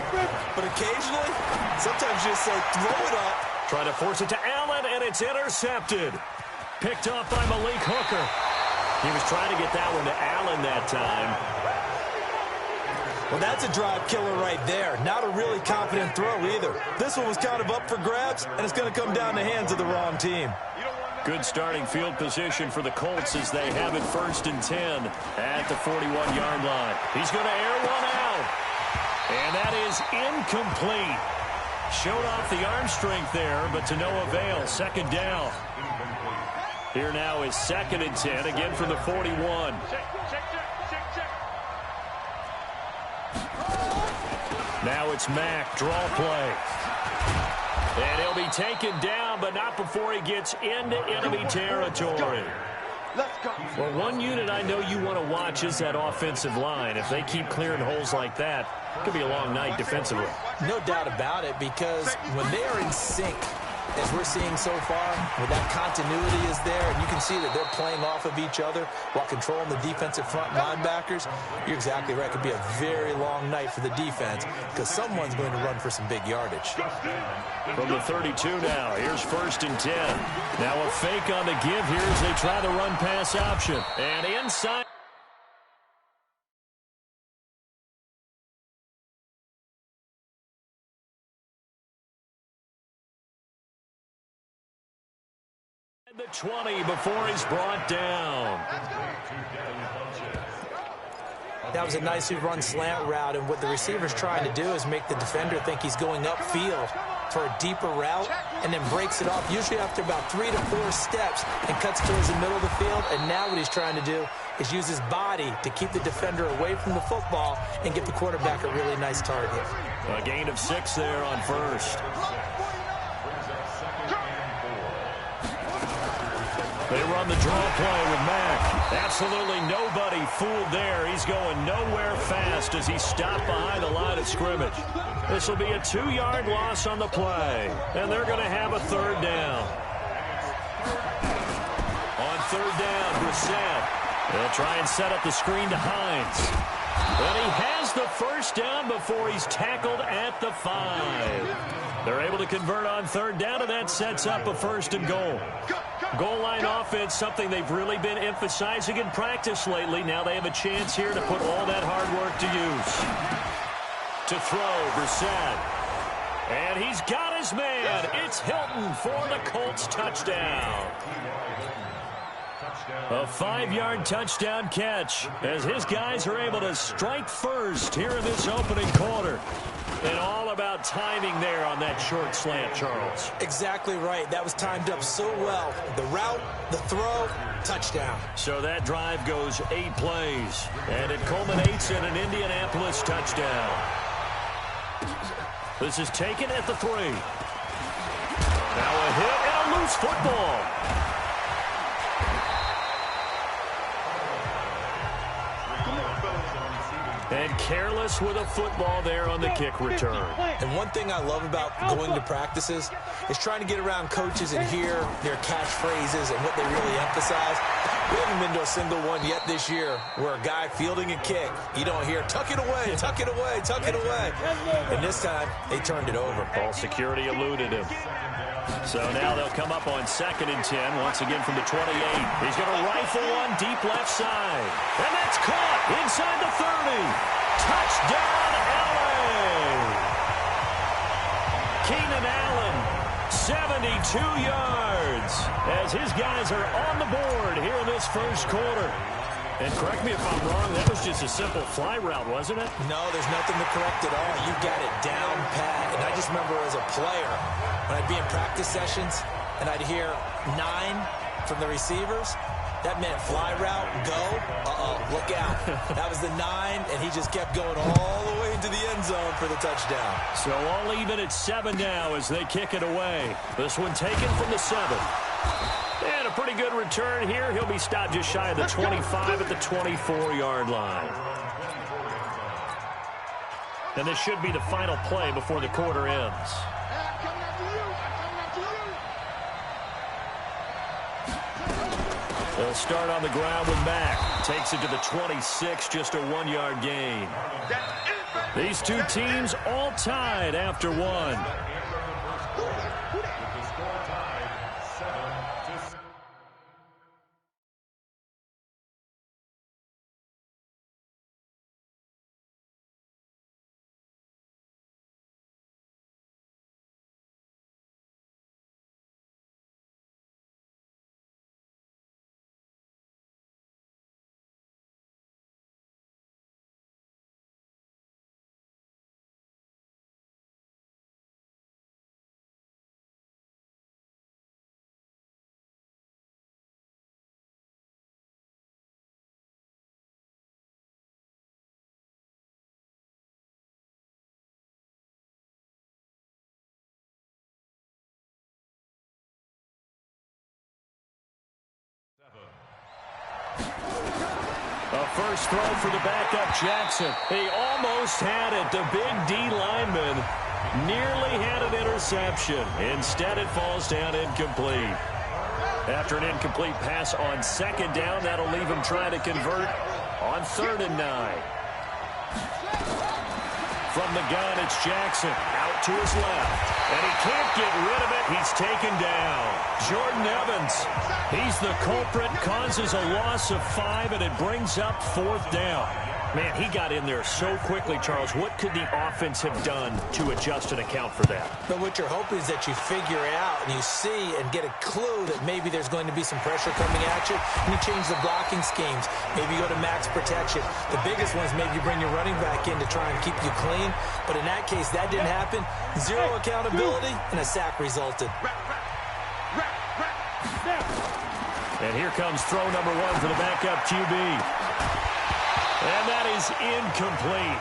But occasionally, sometimes you just say, throw it up. Try to force it to Allen, and it's intercepted. Picked off by Malik Hooker. He was trying to get that one to Allen that time. Well, that's a drive killer right there. Not a really confident throw either. This one was kind of up for grabs, and it's going to come down the hands of the wrong team. Good starting field position for the Colts as they have it 1st and 10 at the 41-yard line. He's going to air one out. And that is incomplete. Showed off the arm strength there, but to no avail. 2nd down. Here now is 2nd and 10, again from the 41. Now it's Mack, draw play. And he'll be taken down, but not before he gets into enemy territory. Well, one unit I know you want to watch is that offensive line. If they keep clearing holes like that, it could be a long night defensively. No doubt about it, because when they are in sync, as we're seeing so far, where that continuity is there, and you can see that they're playing off of each other while controlling the defensive front linebackers, you're exactly right. It could be a very long night for the defense because someone's going to run for some big yardage. From the 32 now, here's 1st and 10. Now a fake on the give here as they try the run-pass option. And inside. The 20 before he's brought down. That was a nicely run slant route, and what the receiver's trying to do is make the defender think he's going upfield for a deeper route and then breaks it off, usually after about 3 to 4 steps, and cuts towards the middle of the field. And now what he's trying to do is use his body to keep the defender away from the football and give the quarterback a really nice target. A gain of 6 there on 1st. They run the draw play with Mack. Absolutely nobody fooled there. He's going nowhere fast as he stopped behind the line of scrimmage. This will be a 2-yard loss on the play, and they're going to have a 3rd down. On 3rd down, Brissett. They'll try and set up the screen to Hines. But he has the 1st down before he's tackled at the 5. They're able to convert on 3rd down, and that sets up a 1st and goal. Goal line offense, something they've really been emphasizing in practice lately. Now they have a chance here to put all that hard work to use. To throw, Brissett. And he's got his man. It's Hilton for the Colts touchdown. A 5-yard touchdown catch as his guys are able to strike first here in this opening quarter. And all about timing there on that short slant, Charles. Exactly right. That was timed up so well. The route, the throw, touchdown. So that drive goes 8 plays, and it culminates in an Indianapolis touchdown. This is taken at the 3. Now a hit and a loose football. And careless with a football there on the kick return. And one thing I love about going to practices is trying to get around coaches and hear their catchphrases and what they really emphasize. We haven't been to a single one yet this year where a guy fielding a kick, you don't hear, tuck it away, tuck it away, tuck it away. And this time, they turned it over. Ball security eluded him. So now they'll come up on 2nd and 10, once again from the 28. He's going to rifle one deep left side. And that's caught inside the 30. Touchdown, LA! Keenan Allen, 72 yards, as his guys are on the board here in this first quarter. And correct me if I'm wrong, that was just a simple fly route, wasn't it? No, there's nothing to correct at all. You got it down pat. And I just remember as a player, when I'd be in practice sessions and I'd hear 9 from the receivers, That meant fly route, go. Look out. That was the 9, and he just kept going all the way into the end zone for the touchdown. So all even at 7 now as they kick it away. This one taken from the 7. And a pretty good return here. He'll be stopped just shy of the 25 at the 24-yard line. And this should be the final play before the quarter ends. They'll start on the ground with Mack. Takes it to the 26, just a 1-yard gain. These two teams all tied after 1. A first throw for the backup Jackson. He almost had it. The big D lineman nearly had an interception. Instead, it falls down incomplete. After an incomplete pass on 2nd down, that'll leave him trying to convert on 3rd and 9. From the gun, it's Jackson out to his left. And he can't get rid of it. He's taken down. Jordan Evans, he's the culprit, causes a loss of 5, and it brings up 4th down. Man, he got in there so quickly, Charles. What could the offense have done to adjust and account for that? But what you're hoping is that you figure it out and you see and get a clue that maybe there's going to be some pressure coming at you, and you change the blocking schemes. Maybe you go to max protection. The biggest one is maybe you bring your running back in to try and keep you clean. But in that case, that didn't happen. 0 accountability, and a sack resulted. And here comes throw number 1 for the backup QB. And that is incomplete.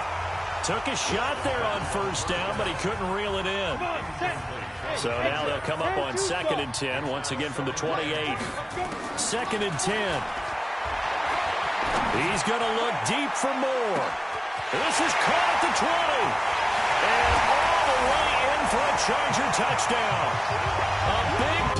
Took a shot there on 1st down, but he couldn't reel it in. So now they'll come up on 2nd and 10, once again from the 28. 2nd and 10. He's going to look deep for more. This is caught at the 20. And all the way in for a Charger touchdown. A big...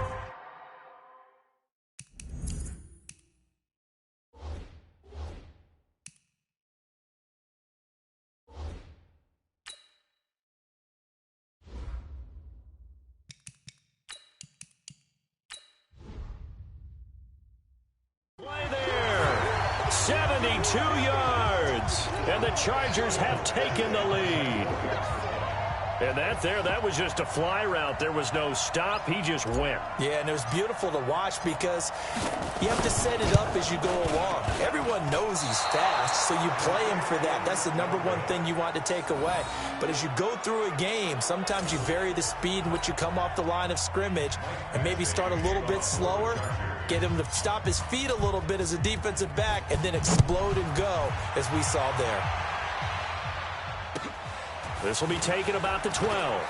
Play there. 72 yards. And the Chargers have taken the lead. And that was just a fly route. There was no stop. He just went. Yeah, and it was beautiful to watch because you have to set it up as you go along. Everyone knows he's fast, so you play him for that. That's the number one thing you want to take away. But as you go through a game, sometimes you vary the speed in which you come off the line of scrimmage and maybe start a little bit slower, get him to stop his feet a little bit as a defensive back, and then explode and go, as we saw there. This will be taken about the 12.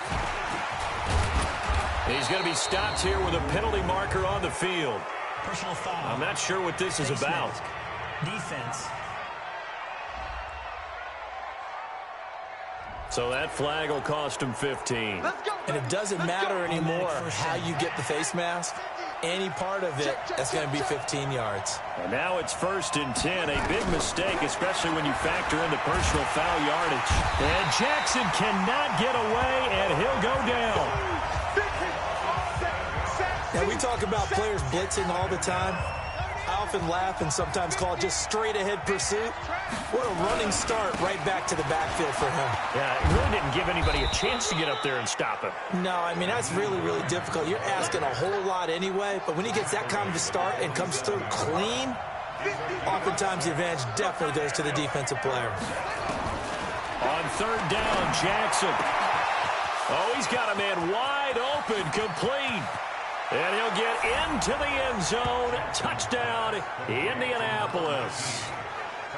He's going to be stopped here with a penalty marker on the field. Personal foul. I'm not sure what this is about. Defense. So that flag will cost him 15. And it doesn't matter anymore how you get the face mask. Any part of it, that's going to be 15 yards. And now it's 1st and 10. A big mistake, especially when you factor in the personal foul yardage. And Jackson cannot get away, and he'll go down. Now, we talk about players blitzing all the time. I often laugh and sometimes call it just straight-ahead pursuit. What a running start right back to the backfield for him. Yeah, it really didn't give anybody a chance to get up there and stop him. No, I mean, that's really, really difficult. You're asking a whole lot anyway, but when he gets that kind of a start and comes through clean, oftentimes the advantage definitely goes to the defensive player. On 3rd down, Jackson. Oh, he's got a man wide open, complete. And he'll get into the end zone. Touchdown, Indianapolis.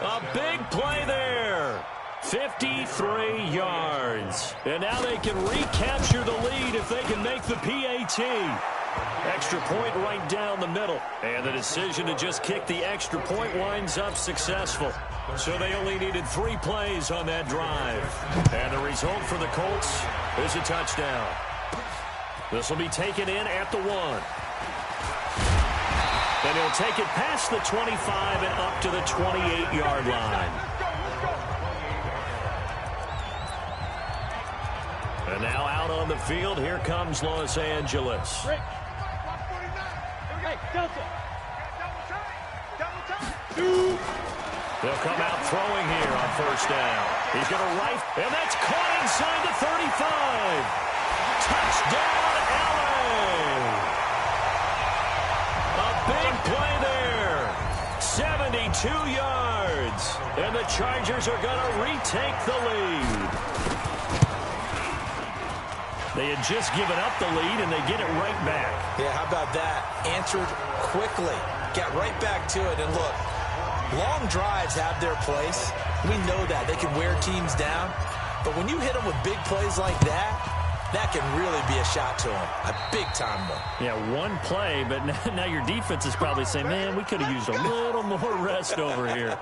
A big play there. 53 yards. And now they can recapture the lead if they can make the PAT. Extra point right down the middle. And the decision to just kick the extra point winds up successful. So they only needed 3 plays on that drive. And the result for the Colts is a touchdown. This will be taken in at the 1. And he'll take it past the 25 and up to the 28-yard line. And now out on the field, here comes Los Angeles. Hey, Delta. They'll come out throwing here on first down. He's going to right, and that's caught inside the 35. Touchdown, LA. A big play there. 72 yards. And the Chargers are going to retake the lead. They had just given up the lead, and they get it right back. Yeah, how about that? Answered quickly. Got right back to it. And look, long drives have their place. We know that. They can wear teams down. But when you hit them with big plays like that, that can really be a shot to them. A big-time one. Yeah, one play, but now your defense is probably saying, man, we could have used a little more rest over here.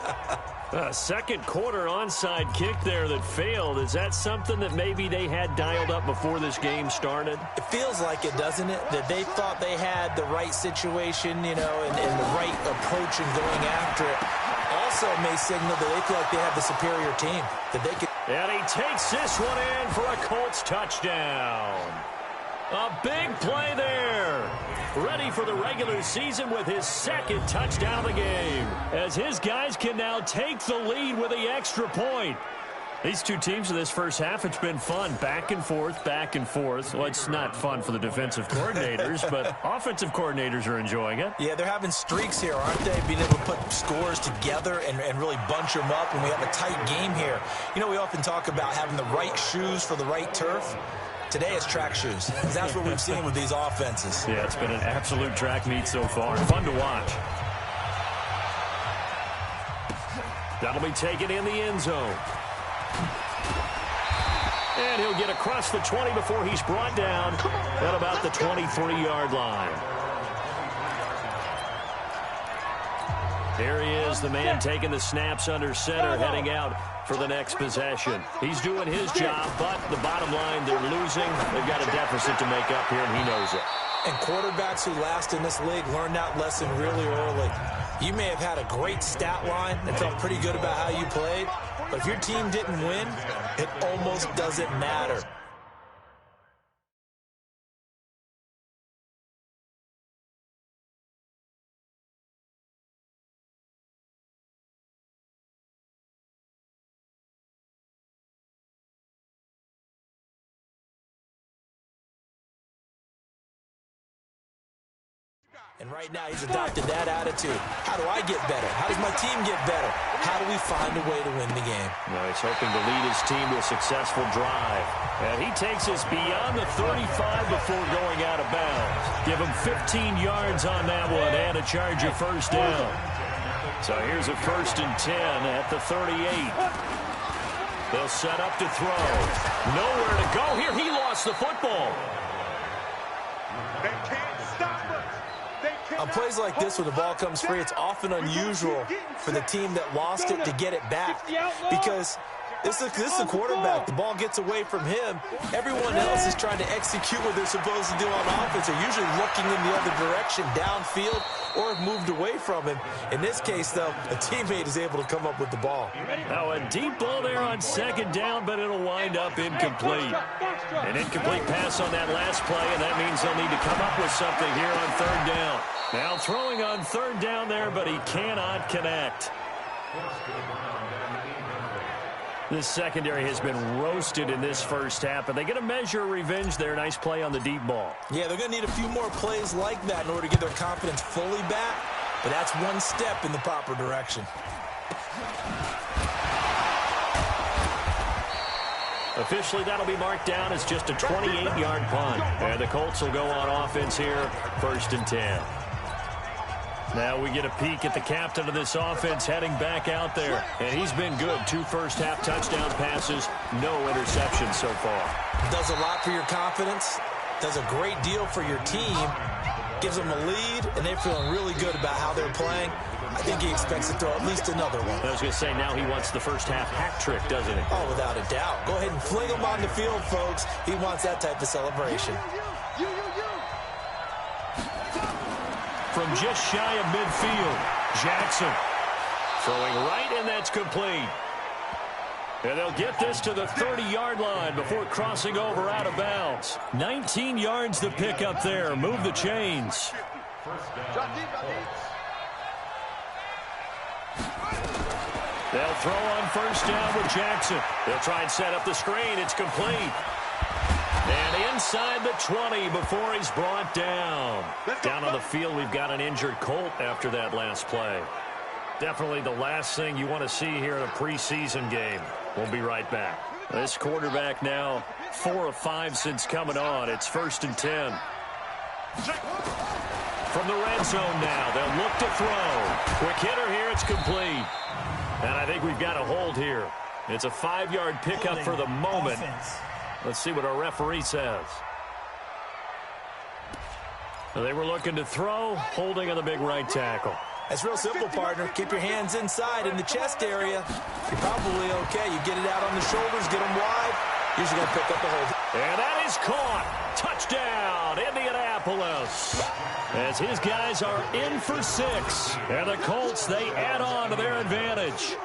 Second quarter onside kick there that failed. Is that something that maybe they had dialed up before this game started? It feels like it, doesn't it? That they thought they had the right situation, you know, and the right approach in going after it. Also may signal that they feel like they have the superior team. That they could. And he takes this one in for a Colts touchdown. A big play there. Ready for the regular season with his second touchdown of the game, as his guys can now take the lead with the extra point. These two teams in this first half, it's been fun. Back and forth, back and forth. Well, it's not fun for the defensive coordinators, but offensive coordinators are enjoying it. Yeah, they're having streaks here, aren't they? Being able to put scores together and really bunch them up, and we have a tight game here. You know, we often talk about having the right shoes for the right turf. Today it's track shoes. That's what we've seen with these offenses. Yeah, it's been an absolute track meet so far. Fun to watch. That'll be taken in the end zone. And he'll get across the 20 before he's brought down at about the 23-yard line. There he is, the man taking the snaps under center, heading out for the next possession. He's doing his job, but the bottom line, they're losing. They've got a deficit to make up here, and he knows it. And quarterbacks who last in this league learn that lesson really early. You may have had a great stat line and felt pretty good about how you played, but if your team didn't win, it almost doesn't matter. And right now he's adopted that attitude. How do I get better? How does my team get better? How do we find a way to win the game? Well, he's hoping to lead his team to a successful drive. And he takes us beyond the 35 before going out of bounds. Give him 15 yards on that one and a Charger first down. So here's a 1st and 10 at the 38. They'll set up to throw. Nowhere to go here. He lost the football. They can't stop us. On plays like this, when the ball comes free, it's often unusual for the team that lost it to get it back, because this is the quarterback. The ball gets away from him. Everyone else is trying to execute what they're supposed to do on offense. They're usually looking in the other direction, downfield, or have moved away from him. In this case, though, a teammate is able to come up with the ball. Now a deep ball there on 2nd down, but it'll wind up incomplete. An incomplete pass on that last play, and that means they'll need to come up with something here on 3rd down. Now throwing on 3rd down there, but he cannot connect. This secondary has been roasted in this first half, but they get a measure of revenge there. Nice play on the deep ball. Yeah, they're going to need a few more plays like that in order to get their confidence fully back, but that's one step in the proper direction. Officially, that'll be marked down as just a 28-yard punt. And the Colts will go on offense here, 1st and 10. Now we get a peek at the captain of this offense heading back out there. And he's been good. 2 first-half touchdown passes, no interceptions so far. Does a lot for your confidence. Does a great deal for your team. Gives them a lead, and they're feeling really good about how they're playing. I think he expects to throw at least another one. I was going to say, now he wants the first-half hat trick, doesn't he? Oh, without a doubt. Go ahead and fling him on the field, folks. He wants that type of celebration. From just shy of midfield, Jackson throwing right, and that's complete. And they'll get this to the 30-yard line before crossing over out of bounds. 19 yards to pick up there. Move the chains. They'll throw on 1st down with Jackson. They'll try and set up the screen. It's complete. And inside the 20 before he's brought down. Down on the field, we've got an injured Colt after that last play. Definitely the last thing you want to see here in a preseason game. We'll be right back. This quarterback now 4 of 5 since coming on. It's 1st and 10. From the red zone now, they'll look to throw. Quick hitter here, it's complete. And I think we've got a hold here. It's a 5-yard pickup for the moment. Let's see what our referee says. They were looking to throw, holding on the big right tackle. It's real simple, partner. Keep your hands inside in the chest area. You're probably okay. You get it out on the shoulders, get them wide. Usually going to pick up the hold. And that is caught. Touchdown, Indianapolis. As his guys are in for 6. And the Colts, they add on to their advantage.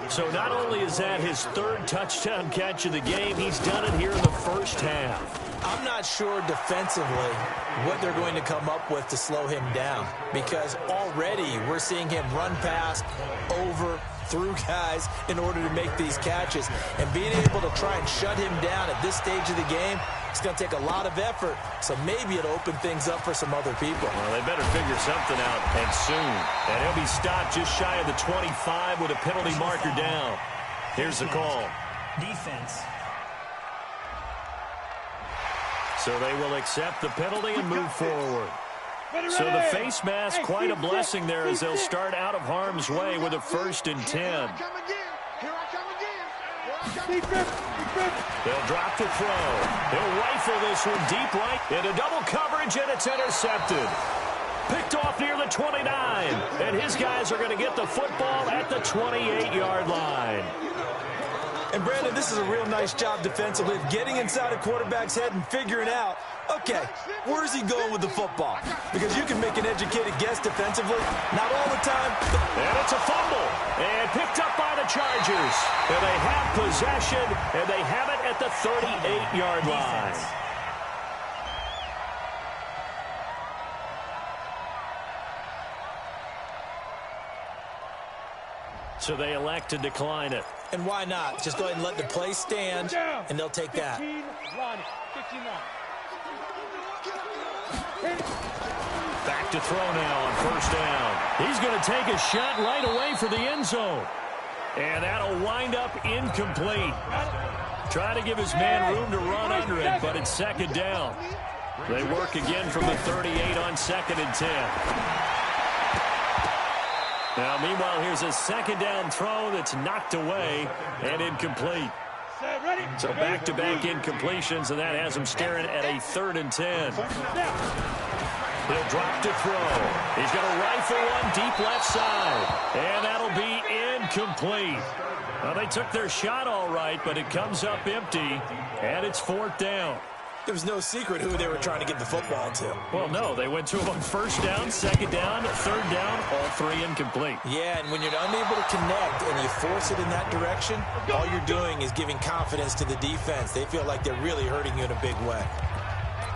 So not only is that his 3rd touchdown catch of the game, he's done it here in the first half. I'm not sure defensively what they're going to come up with to slow him down, because already we're seeing him run past, over, through guys in order to make these catches. And being able to try and shut him down at this stage of the game, it's going to take a lot of effort. So maybe it'll open things up for some other people. Well, they better figure something out, and soon. And he'll be stopped just shy of the 25 with a penalty marker down. Here's the call. Defense. So they will accept the penalty and move forward. So the face mask, quite a blessing there as they'll start out of harm's way with a 1st and 10. They'll drop the throw. They'll rifle this one deep right into double coverage, and it's intercepted. Picked off near the 29, and his guys are going to get the football at the 28-yard line. And, Brandon, this is a real nice job defensively of getting inside a quarterback's head and figuring out, okay, where's he going with the football? Because you can make an educated guess defensively, not all the time. And it's a fumble, and picked up by the Chargers. And they have possession, and they have it at the 38-yard line. So they elect to decline it. And why not? Just go ahead and let the play stand, and they'll take that. Back to throw now on 1st down. He's going to take a shot right away for the end zone. And that'll wind up incomplete. Trying to give his man room to run under it, but it's 2nd down. They work again from the 38 on 2nd and 10. Now, meanwhile, here's a 2nd down throw that's knocked away and incomplete. So back-to-back incompletions, and that has him staring at a 3rd and 10. He'll drop to throw. He's going to rifle one deep left side, and that'll be incomplete. Well, they took their shot all right, but it comes up empty, and it's 4th down. There was no secret who they were trying to get the football to. Well, no, they went to him on 1st down, 2nd down, 3rd down, all 3 incomplete. Yeah, and when you're unable to connect and you force it in that direction, all you're doing is giving confidence to the defense. They feel like they're really hurting you in a big way.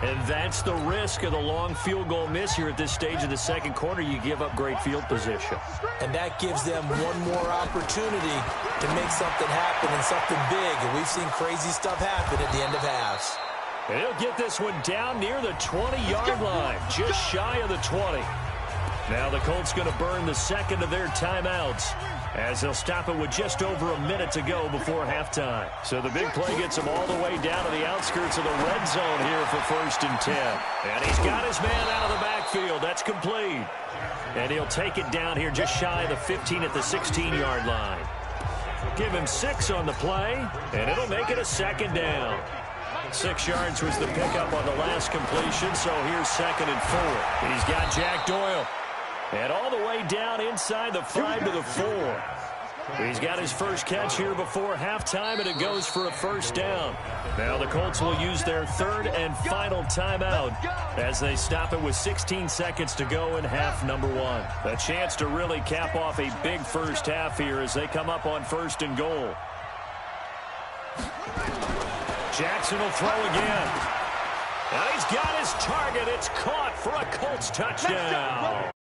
And that's the risk of the long field goal miss here at this stage of the 2nd quarter. You give up great field position. And that gives them one more opportunity to make something happen and something big. And we've seen crazy stuff happen at the end of halves. And he'll get this one down near the 20-yard line, just shy of the 20. Now the Colts going to burn the second of their timeouts as they'll stop it with just over a minute to go before halftime. So the big play gets him all the way down to the outskirts of the red zone here for 1st and 10. And he's got his man out of the backfield. That's complete. And he'll take it down here just shy of the 15 at the 16-yard line. Give him 6 on the play, and it'll make it a 2nd down. 6 yards was the pickup on the last completion, so here's 2nd and 4. He's got Jack Doyle. And all the way down inside the 5 to the 4. He's got his first catch here before halftime, and it goes for a 1st down. Now the Colts will use their 3rd and final timeout as they stop it with 16 seconds to go in half number 1. A chance to really cap off a big first half here as they come up on 1st and goal. Jackson will throw again. And he's got his target. It's caught for a Colts touchdown.